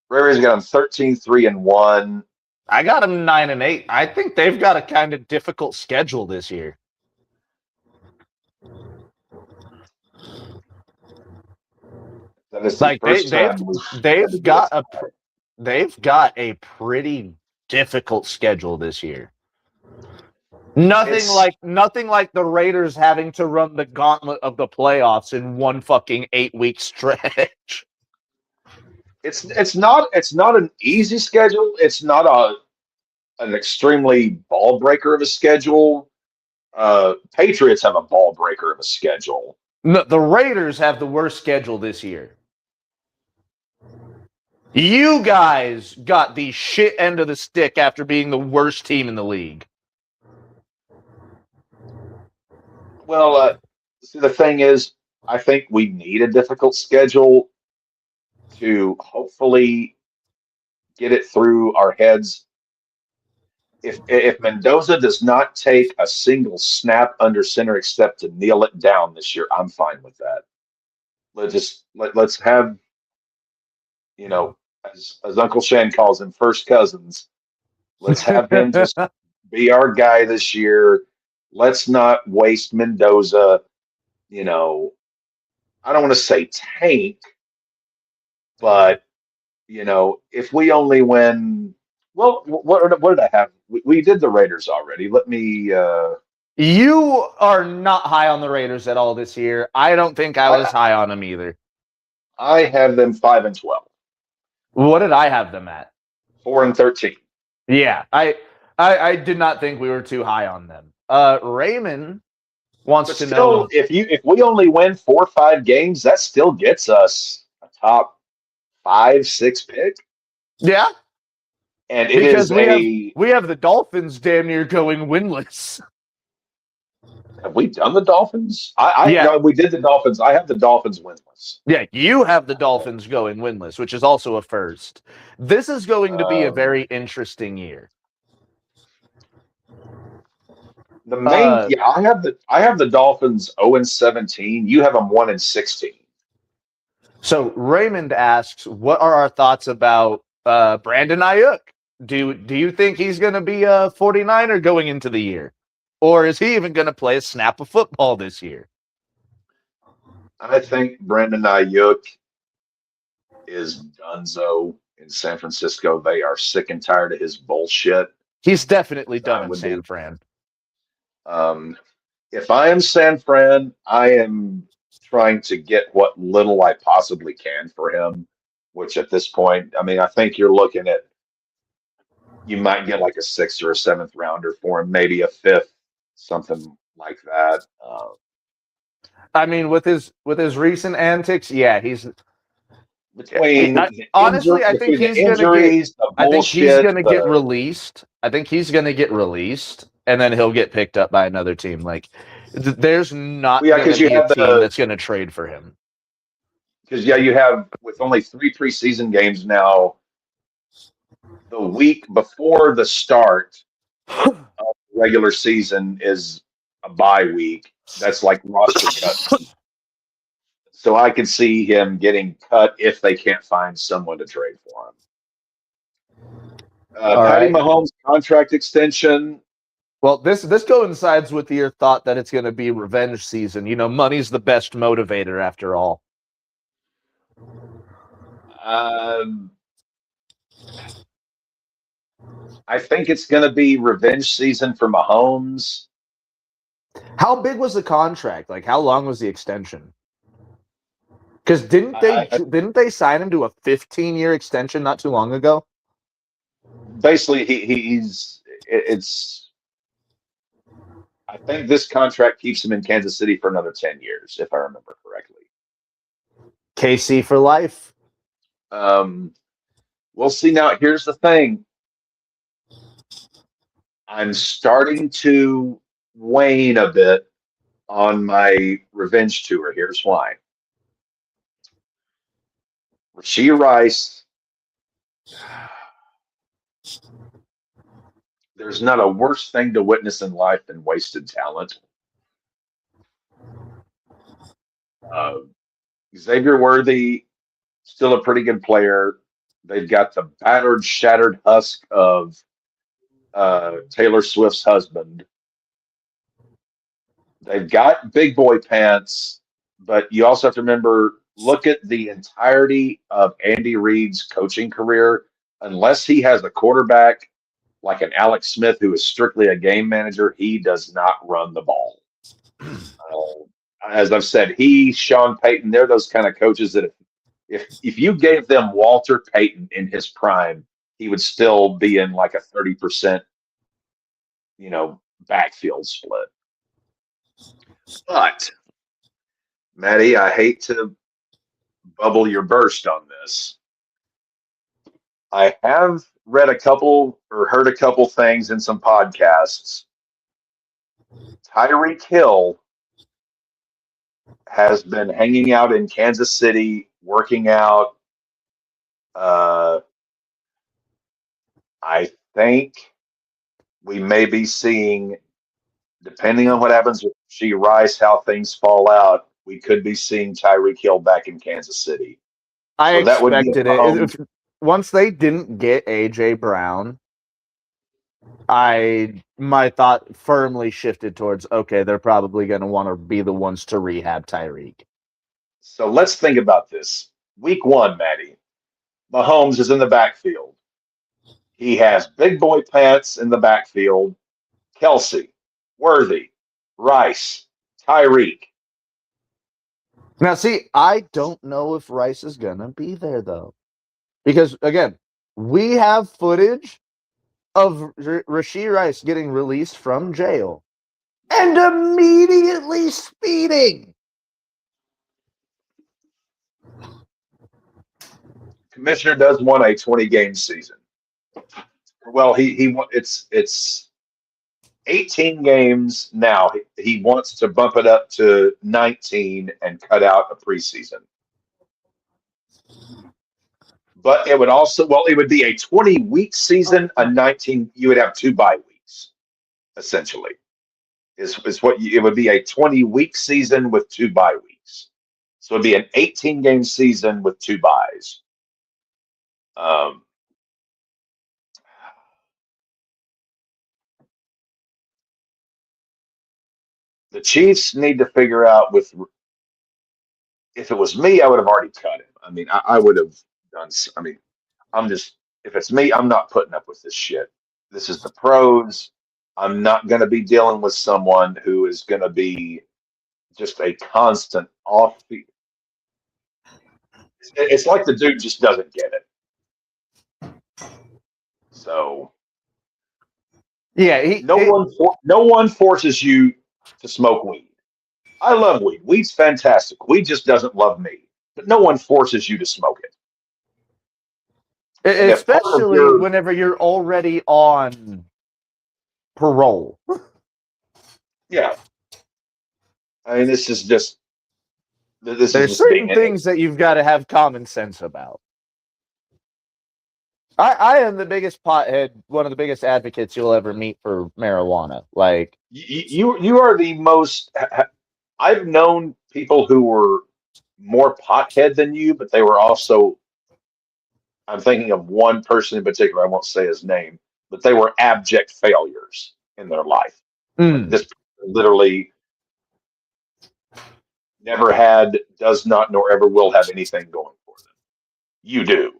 Ray's got them 13, 3 and 1. I got them 9 and 8. I think they've got a kind of difficult schedule this year. That is like they've got a pretty difficult schedule this year. Nothing like the Raiders having to run the gauntlet of the playoffs in one fucking 8-week stretch. It's not an easy schedule. It's not an extremely ball breaker of a schedule. Patriots have a ball breaker of a schedule. No, the Raiders have the worst schedule this year. You guys got the shit end of the stick after being the worst team in the league. Well, see, the thing is, I think we need a difficult schedule to hopefully get it through our heads. If Mendoza does not take a single snap under center except to kneel it down this year, I'm fine with that. Let's have, as Uncle Shane calls him, first cousins. Let's have him just be our guy this year. Let's not waste Mendoza. I don't want to say tank, but if we only win, well, what did I have? We did the Raiders already. Let me You are not high on the Raiders at all this year. I don't think I was high on them either. I have them 5-12, What did I have them at? 4-13. Yeah, I did not think we were too high on them. Raymond wants But to still, know if we only win 4 or 5 games, that still gets us a top 5-6 pick, yeah, and it because is we have the Dolphins damn near going winless. Have we done the Dolphins? I Yeah. No, we did the Dolphins. I have the Dolphins winless. Yeah, you have the Dolphins going winless, which is also a first. This is going to be a very interesting year. The main, I have the Dolphins 0-17. You have them 1-16. So Raymond asks, what are our thoughts about Brandon Ayuk? Do you think he's going to be a 49er going into the year? Or is he even going to play a snap of football this year? I think Brandon Ayuk is donezo in San Francisco. They are sick and tired of his bullshit. He's definitely done in San Fran. If I am San Fran, I am trying to get what little I possibly can for him, which at this point, I mean, I think you're looking at, you might get like a 6th or a 7th rounder for him, maybe a 5th, something like that. I mean, with his recent antics, yeah, he's Honestly, I think he's going to get released. I think he's going to get released, and then he'll get picked up by another team. Like, there's not going to be a team that's going to trade for him. Because you have, with only 3 preseason games now, the week before the start of the regular season is a bye week. That's like roster cut. So I can see him getting cut if they can't find someone to trade for him. Patty Mahomes' contract extension. Well, this coincides with your thought that it's going to be revenge season. You know, money's the best motivator after all. I think it's going to be revenge season for Mahomes. How big was the contract? Like, how long was the extension? Because didn't they sign him to a 15-year extension not too long ago? Basically, I think this contract keeps him in Kansas City for another 10 years, if I remember correctly. KC for life. We'll see. Now, here's the thing. I'm starting to wane a bit on my revenge tour. Here's why. Rashee Rice, there's not a worse thing to witness in life than wasted talent. Xavier Worthy, still a pretty good player. They've got the battered, shattered husk of Taylor Swift's husband. They've got big boy pants, but you also have to remember, look at the entirety of Andy Reid's coaching career. Unless he has a quarterback like an Alex Smith, who is strictly a game manager, he does not run the ball. As I've said, Sean Payton, they're those kind of coaches that if you gave them Walter Payton in his prime, he would still be in like a 30%, backfield split. But, Matty, I hate to bubble your burst on this. I have read a couple or heard a couple things in some podcasts. Tyreek Hill has been hanging out in Kansas City, working out. I think we may be seeing, depending on what happens with Rashee Rice, how things fall out, we could be seeing Tyreek Hill back in Kansas City. I expected it. Once they didn't get A.J. Brown, my thought firmly shifted towards, okay, they're probably going to want to be the ones to rehab Tyreek. So let's think about this. Week 1, Matty, Mahomes is in the backfield. He has big boy pants in the backfield. Kelsey, Worthy, Rice, Tyreek. Now, see, I don't know if Rice is going to be there, though. Because, again, we have footage of Rashee Rice getting released from jail and immediately speeding. Commissioner does want a 20-game season. Well, it's 18 games now. He wants to bump it up to 19 and cut out a preseason. But it would also, it would be a 20-week season, a 19. You would have 2 bye weeks, essentially. It would be a 20-week season with 2 bye weeks. So it'd be an 18-game season with 2 byes. The Chiefs need to figure out if it was me, I would have already cut him. I mean, I would have done. I mean, if it's me, I'm not putting up with this shit. This is the pros. I'm not going to be dealing with someone who is going to be just a constant off. It's like the dude just doesn't get it. So, yeah, no one forces you to smoke weed. I love weed. Weed's fantastic. Weed just doesn't love me. But no one forces you to smoke it. Especially whenever you're already on parole. Yeah. I mean, this is just. There's certain things that you've got to have common sense about. I am the biggest pothead, one of the biggest advocates you'll ever meet for marijuana. Like you are the most. I've known people who were more pothead than you, but they were also. I'm thinking of one person in particular. I won't say his name, but they were abject failures in their life. Like this literally never had, does not, nor ever will have anything going for them. You do.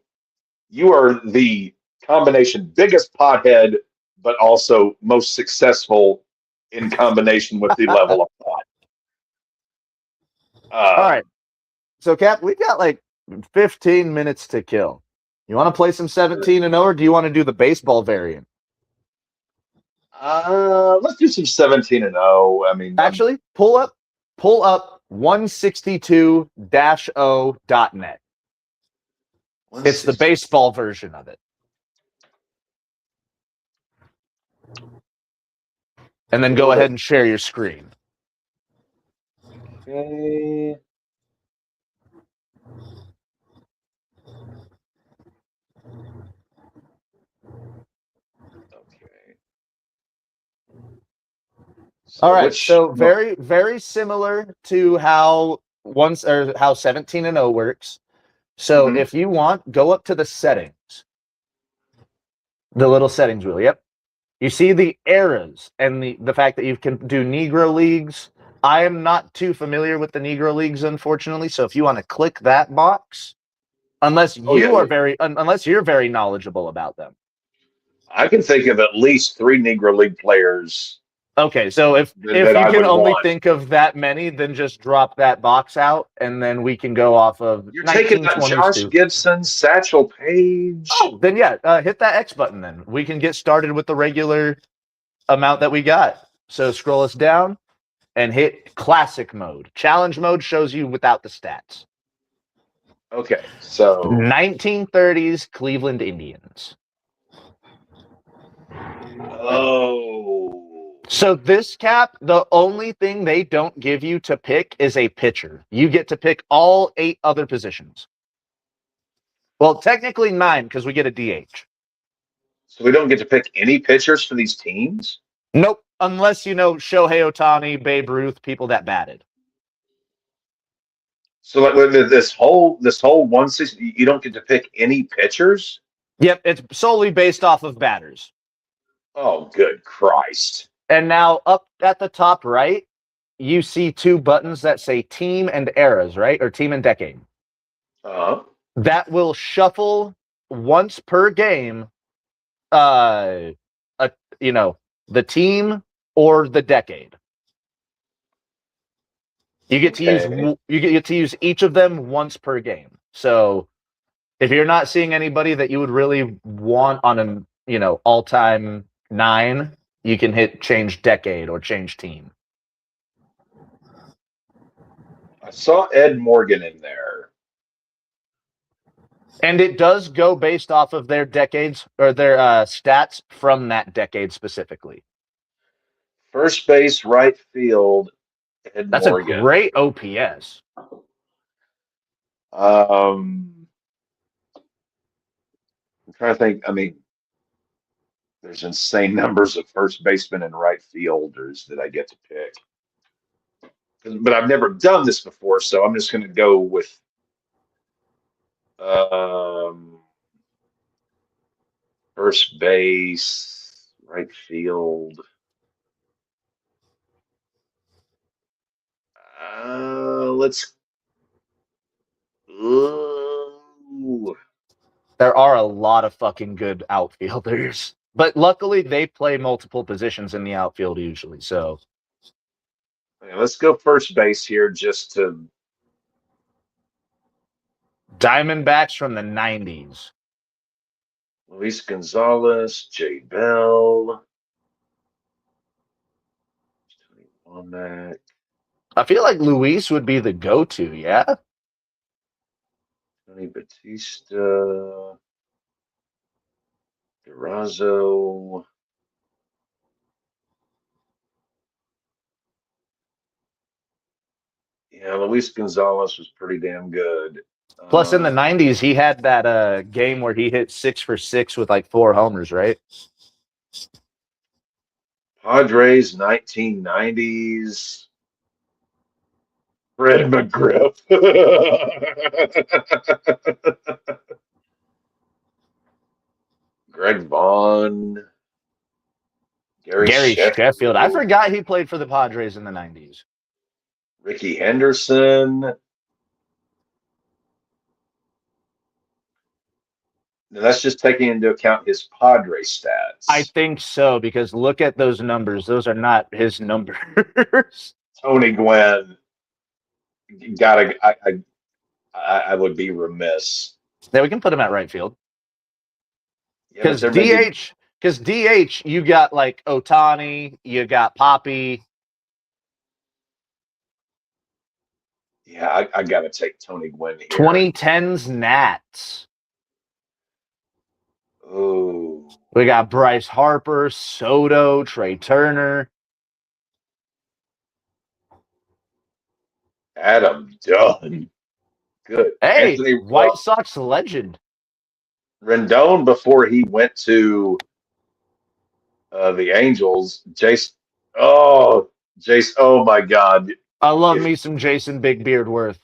You are the combination biggest pothead, but also most successful in combination with the level of pot. All right. So, Cap, we've got like 15 minutes to kill. You want to play some 17-0, or do you want to do the baseball variant? Let's do some 17-0. I mean, actually, pull up 162-0.net. It's the baseball version of it. And then go ahead and share your screen. Okay. All right, so very, very similar to how 17-0 works. So if you want, go up to the settings. The little settings wheel, yep. You see the eras and the fact that you can do Negro Leagues. I am not too familiar with the Negro Leagues, unfortunately, so if you want to click that box, unless you're very knowledgeable about them. I can think of at least 3 Negro League players. Okay, so if you can only think of that many, then just drop that box out, and then we can go off of. You're taking Josh Gibson, Satchel Paige. Oh, then yeah, hit that X button. Then we can get started with the regular amount that we got. So scroll us down and hit Classic mode. Challenge mode shows you without the stats. Okay, so 1930s Cleveland Indians. Oh. So this, Cap, the only thing they don't give you to pick is a pitcher. You get to pick all 8 other positions. Well, technically 9 because we get a DH. So we don't get to pick any pitchers for these teams? Nope, unless you know Shohei Ohtani, Babe Ruth, people that batted. So like this whole one season, you don't get to pick any pitchers? Yep, it's solely based off of batters. Oh, good Christ. And now up at the top right, you see 2 buttons that say team and eras, right? Or team and decade. That will shuffle once per game, the team or the decade. You get to use each of them once per game. So if you're not seeing anybody that you would really want on an all-time 9, you can hit change decade or change team. I saw Ed Morgan in there. And it does go based off of their decades or their stats from that decade specifically. First base, right field, Ed That's Morgan. a great OPS. I'm trying to think. I mean, there's insane numbers of first basemen and right fielders that I get to pick. But I've never done this before, so I'm just going to go with first base, right field. Let's. Ooh. There are a lot of fucking good outfielders. But luckily, they play multiple positions in the outfield usually. So Yeah, let's go first base here just to. Diamondbacks from the 90s. Luis Gonzalez, Jay Bell. On that. I feel like Luis would be the go-to, yeah? Tony Batista. Durazo. Yeah, Luis Gonzalez was pretty damn good. Plus, in the 90s, he had that game where he hit 6 for 6 with like 4 homers, right? Padres, 1990s. Fred McGriff. Greg Vaughn. Gary Sheffield. I forgot he played for the Padres in the 90s. Ricky Henderson. Now, that's just taking into account his Padre stats. I think so, because look at those numbers. Those are not his numbers. Tony Gwynn. I would be remiss. Yeah, we can put him at right field. Because yeah, DH, you got like Ohtani, you got Poppy. Yeah, I got to take Tony Gwynn here. 2010s Nats. Oh. We got Bryce Harper, Soto, Trey Turner. Adam Dunn. Good. Hey, Anthony White Sox legend. Rendon before he went to the Angels. Jason. Oh my God. I love me some Jason Big Beard Worth.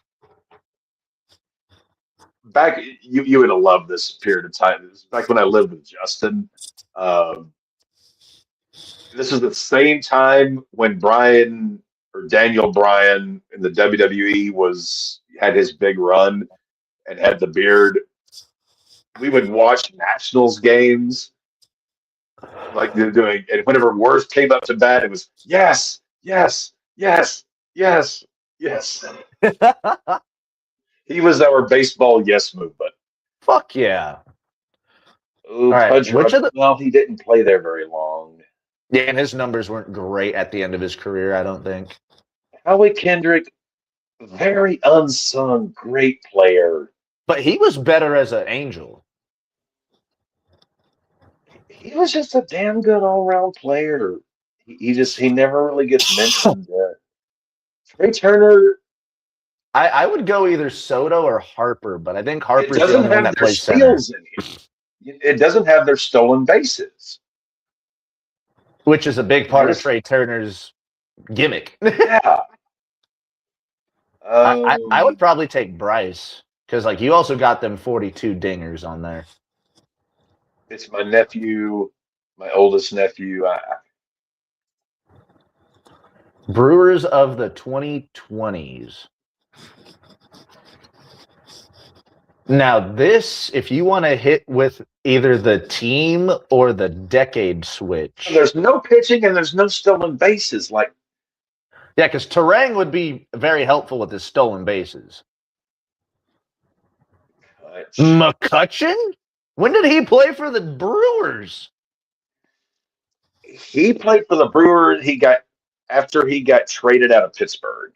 Back, you would have loved this period of time. This is back when I lived with Justin. This is the same time when Daniel Bryan in the WWE had his big run and had the beard. We would watch Nationals games, like they're doing, and whenever Worth came up to bat, it was yes, yes, yes, yes, yes. He was our baseball yes movement. Fuck yeah. Ooh, right. Well, he didn't play there very long. Yeah, and his numbers weren't great at the end of his career, I don't think. Howie Kendrick, very unsung, great player. But he was better as an Angel. He was just a damn good all-around player. He never really gets mentioned. Trey Turner. I would go either Soto or Harper, but I think Harper's the only one that plays center. It doesn't have their stolen bases. Which is a big part of Trey Turner's gimmick. Yeah. I would probably take Bryce, because like you also got them 42 dingers on there. It's my nephew, my oldest nephew. Brewers of the 2020s. Now this, if you want to hit with either the team or the decade switch. There's no pitching and there's no stolen bases. Like, Yeah, because Terang would be very helpful with his stolen bases. McCutcheon? When did he play for the Brewers? He played for the Brewers. After he got traded out of Pittsburgh.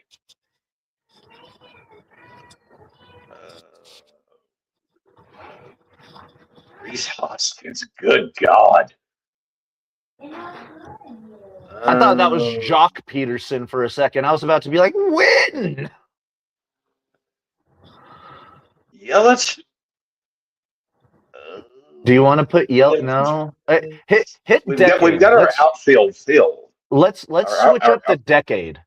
Reese Hoskins, good God. I thought that was Jock Peterson for a second. I was about to be like, win! Yelich? Do you want to put Yelich? No. Hit We've decade. got our outfield filled. Let's switch up the decade.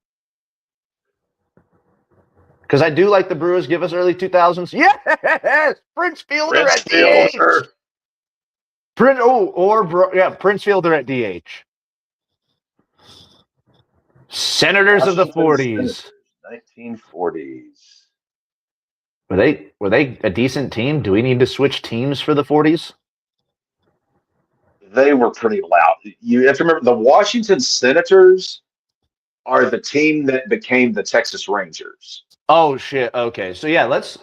Because I do like the Brewers give us early 2000s. Yes! Prince Fielder at DH! Prince Fielder at DH. Senators of the 40s. 1940s. Were they a decent team? Do we need to switch teams for the 40s? They were pretty loud. You have to remember the Washington Senators are the team that became the Texas Rangers. Oh shit. Okay. So yeah, let's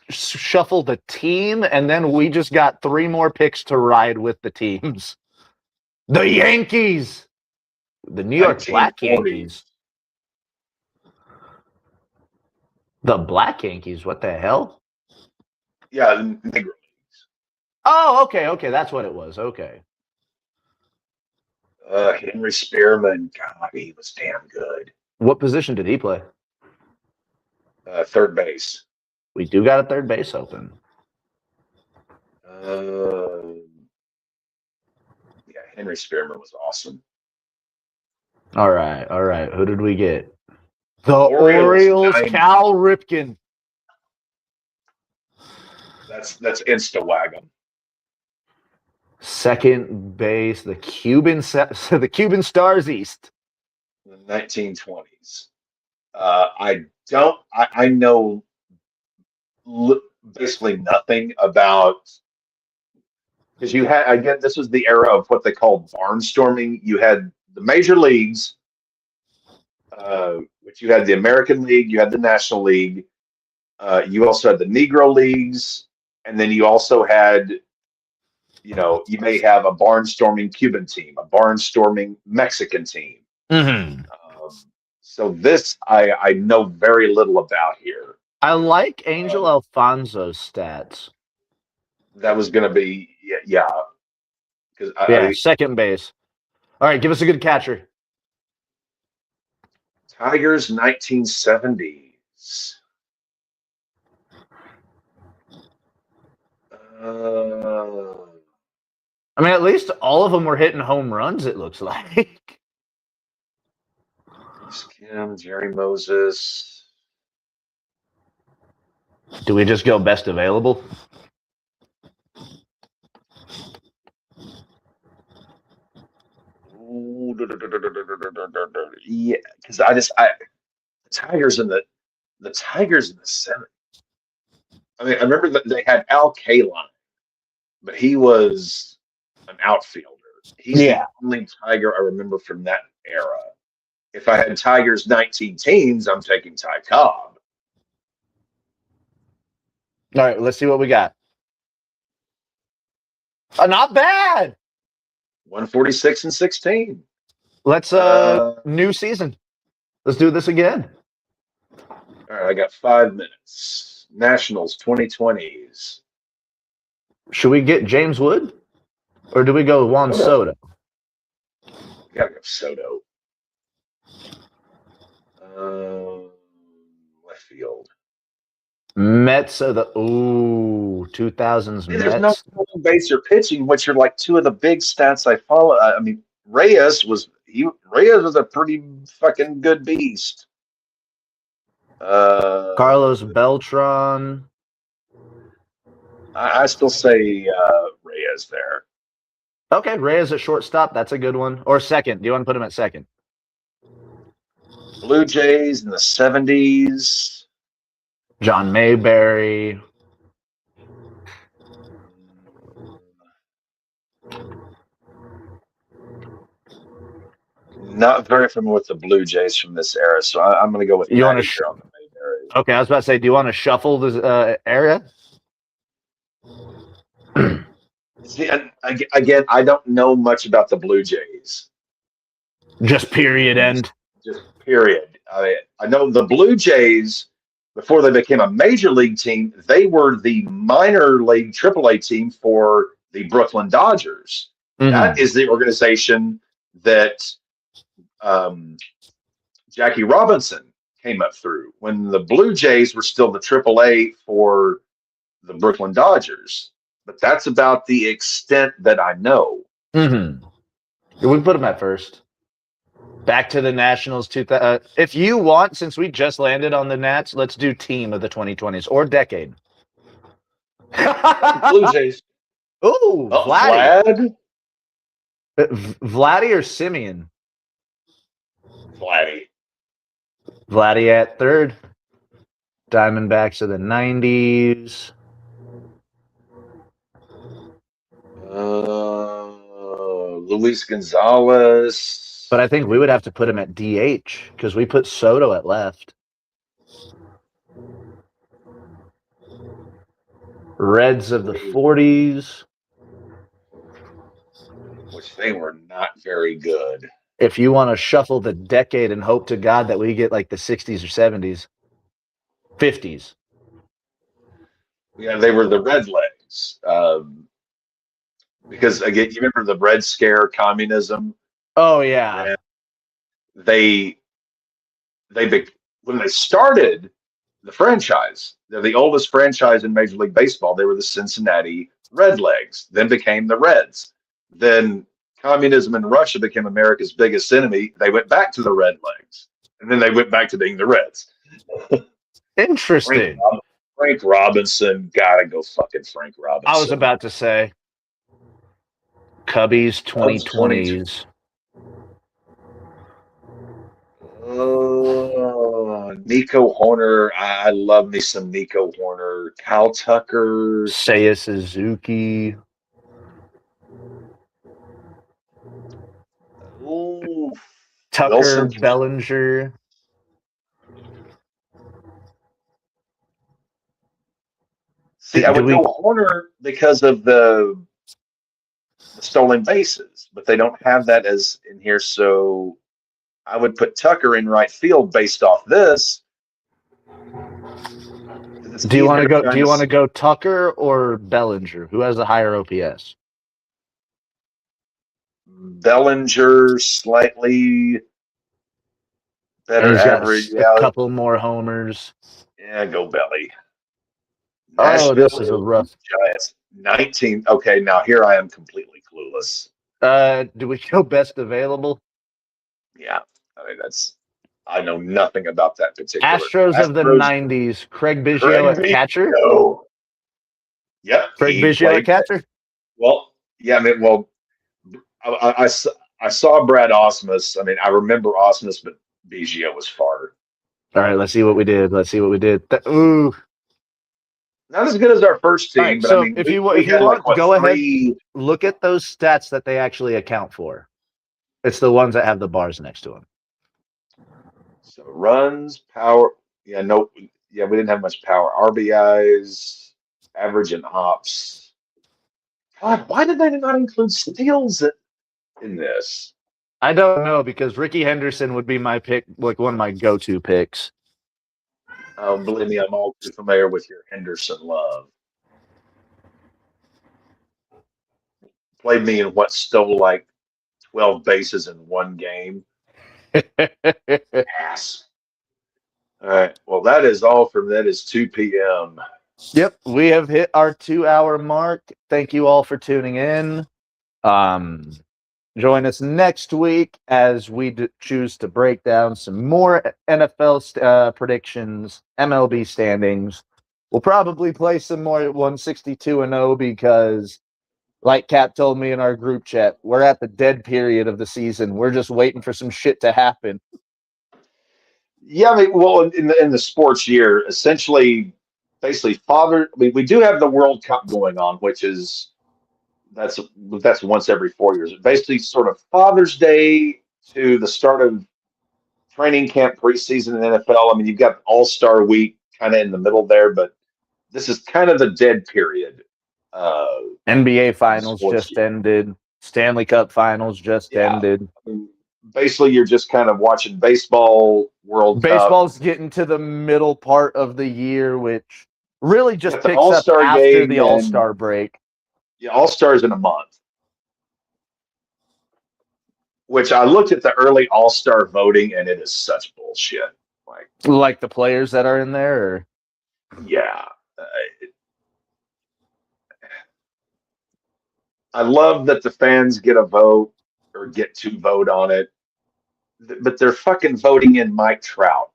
shuffle the team, and then we just got 3 more picks to ride with the teams. The Yankees. The New York Black Yankees. The Black Yankees? What the hell? Yeah, the Negro Leagues. Oh, okay. That's what it was. Okay. Henry Spearman. God, he was damn good. What position did he play? Third base. We do got a third base open. Yeah, Henry Spearman was awesome. All right. Who did we get? The Orioles, Cal Ripken. That's Insta-wagon. Second base, the Cuban Stars East. The 1920s. I know basically nothing about, because you had, again, this was the era of what they called barnstorming. You had the major leagues, which you had the American League, you had the National League, you also had the Negro Leagues, and then you also had, you may have a barnstorming Cuban team, a barnstorming Mexican team. Mm-hmm. So this I know very little about here. I like Angel Alfonso's stats. That was going to be, yeah. Second base. All right, give us a good catcher. Tigers, 1970s. I mean, at least all of them were hitting home runs, it looks like. Kim, Jerry Moses. Do we just go best available? Yeah, because the Tigers in the 70s. I mean, I remember that they had Al Kaline, but he was an outfielder. He's the only Tiger I remember from that era. If I had Tigers 19 teams, I'm taking Ty Cobb. All right, let's see what we got. Not bad. 146 and 16. Let's new season. Let's do this again. All right, I got 5 minutes. Nationals 2020s. Should we get James Wood, or do we go Juan Soto? Gotta go Soto. Left field. Mets are the 2000s Mets. There's no base or pitching, which are like 2 of the big stats I follow. I mean, Reyes was a pretty fucking good beast. Carlos Beltran. I still say Reyes there. Okay, Reyes at shortstop. That's a good one. Or second. Do you want to put him at second? Blue Jays in the 70s. John Mayberry. Not very familiar with the Blue Jays from this era, so I'm going to go with You want Matty to? here on the main area. Okay, I was about to say, do you want to shuffle this area? See, and again, I don't know much about the Blue Jays. Just period end. Just period. I know the Blue Jays, before they became a major league team, they were the minor league AAA team for the Brooklyn Dodgers. Mm-hmm. That is the organization that Jackie Robinson came up through when the Blue Jays were still the AAA for the Brooklyn Dodgers. But that's about the extent that I know. Mm-hmm. We put them at first. Back to the Nationals. If you want, since we just landed on the Nats, let's do team of the 2020s or decade. Blue Jays. Ooh, Vlad. Vladdy or Simeon? Vladdy at third. Diamondbacks of the 90s. Luis Gonzalez. But I think we would have to put him at DH because we put Soto at left. Reds of the 40s. Which they were not very good. If you want to shuffle the decade and hope to God that we get like the 60s or 70s. 50s. Yeah, they were the Redlegs. Because, again, you remember the Red Scare, communism? Oh, yeah. And when they started the franchise, they're the oldest franchise in Major League Baseball. They were the Cincinnati Redlegs, then became the Reds. Then communism in Russia became America's biggest enemy. They went back to the Redlegs, and then they went back to being the Reds. Interesting. Frank Robinson, gotta go fucking Frank Robinson. I was about to say Cubbies 2020s. Nico Horner. I love me some Nico Horner. Kyle Tucker. Seiya Suzuki. Ooh. Tucker Wilson. Bellinger. See, I would go Horner because of the stolen bases, but they don't have that as in here. So I would put Tucker in right field based off this. Do you want to go? Do you want to go Tucker or Bellinger? Who has a higher OPS? Bellinger, slightly better average. A couple more homers. Yeah, go Belly. Oh, this is a rough. Giants 19. Okay, now here I am completely clueless. Do we go best available? Yeah, I mean I know nothing about that particular. Astros of the 90s. Craig Biggio at catcher. Yep. Craig Biggio at catcher. Well, yeah. I mean, I saw Brad Osmus. I mean, I remember Osmus, but Biggio was far. All right, let's see what we did. Ooh. Not as good as our first team, right, but so I mean, if you want, go ahead. Look at those stats that they actually account for. It's the ones that have the bars next to them. So runs, power. Yeah, no. Yeah, we didn't have much power. RBIs, average and hops. God, why did they not include steals in this? I don't know, because Ricky Henderson would be my pick, like one of my go-to picks. Believe me, I'm all too familiar with your Henderson love. Played me in what stole like 12 bases in one game. Ass. All right. Well, that is all from that is 2 p.m. Yep, we have hit our 2-hour mark. Thank you all for tuning in. Join us next week as we choose to break down some more NFL predictions, MLB standings. We'll probably play some more 162-0 because, like Cap told me in our group chat, we're at the dead period of the season. We're just waiting for some shit to happen. Yeah, I mean, well, in the sports year, essentially, basically, we do have the World Cup going on, which is that's once every 4 years. Basically, sort of Father's Day to the start of training camp preseason in the NFL. I mean, you've got All-Star Week kind of in the middle there, but this is kind of the dead period. NBA Finals sports just year. ended. Stanley Cup Finals just ended. I mean, basically, you're just kind of watching baseball, World Cup. Baseball's getting to the middle part of the year, which really just Got the picks up All-Star after game the All-Star break. Yeah, All-Stars in a month. Which I looked at the early All-Star voting, and it is such bullshit. Like the players that are in there? Or? Yeah. I love that the fans get a vote or get to vote on it, but they're fucking voting in Mike Trout.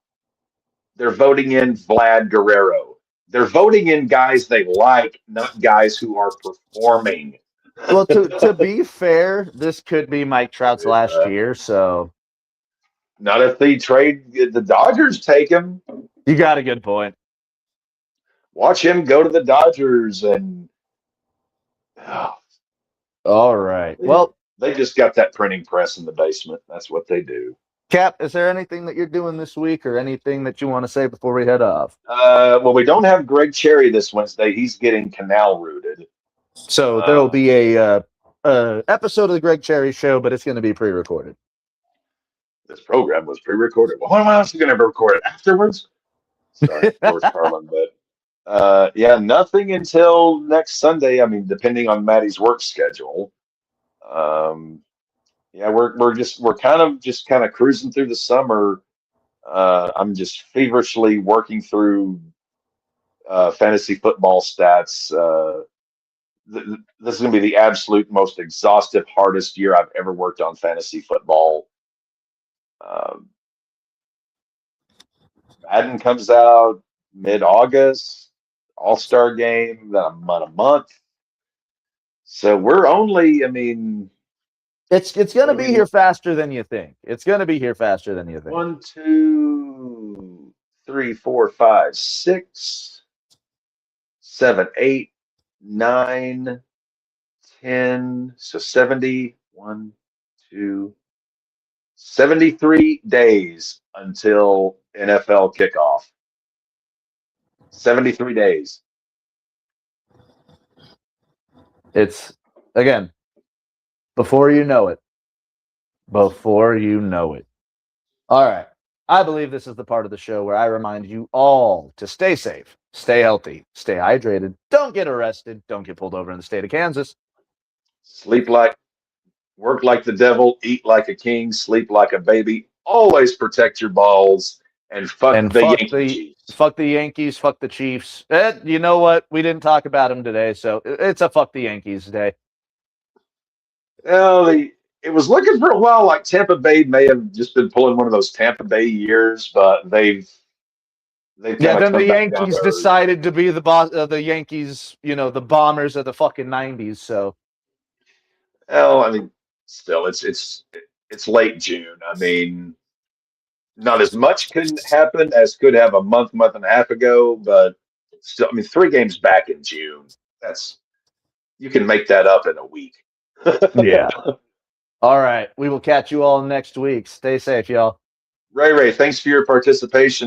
They're voting in Vlad Guerrero. They're voting in guys they like, not guys who are performing. Well, to be fair, this could be Mike Trout's last year, so. Not if they trade the Dodgers, take him. You got a good point. Watch him go to the Dodgers and. All right. Well, they just got that printing press in the basement. That's what they do. Cap, is there anything that you're doing this week or anything that you want to say before we head off? Well, we don't have Greg Cherry this Wednesday. He's getting canal rooted. So there will be a episode of the Greg Cherry Show, but it's going to be pre-recorded. This program was pre-recorded. Well, what else are you going to record it afterwards? Sorry, North Carlin, but yeah, nothing until next Sunday. I mean, depending on Matty's work schedule. Yeah, we're kind of cruising through the summer. I'm just feverishly working through fantasy football stats. This is going to be the absolute most exhaustive, hardest year I've ever worked on fantasy football. Madden comes out mid-August, All-Star game, then a month. So we're only, I mean... It's going to be here faster than you think. It's going to be here faster than you think. 1, 2, 3, 4, 5, 6, 7, 8, 9, 10. So 70, 1, 2, 73 days until NFL kickoff. 73 days. It's, again, before you know it. Before you know it. All right. I believe this is the part of the show where I remind you all to stay safe, stay healthy, stay hydrated, don't get arrested, don't get pulled over in the state of Kansas. Work like the devil, eat like a king, sleep like a baby. Always protect your balls and fuck the Yankees. Fuck the Yankees, fuck the Chiefs. You know what? We didn't talk about them today, so it's a fuck the Yankees day. Well, it was looking for a while like Tampa Bay may have just been pulling one of those Tampa Bay years, but they've then the Yankees decided to be the boss of the Yankees, the bombers of the fucking 90s, so. Well, I mean, still, it's late June. I mean, not as much can happen as could have a month and a half ago, but still, I mean, 3 games back in June. You can make that up in a week. Yeah. All right. We will catch you all next week. Stay safe, y'all. Ray, thanks for your participation.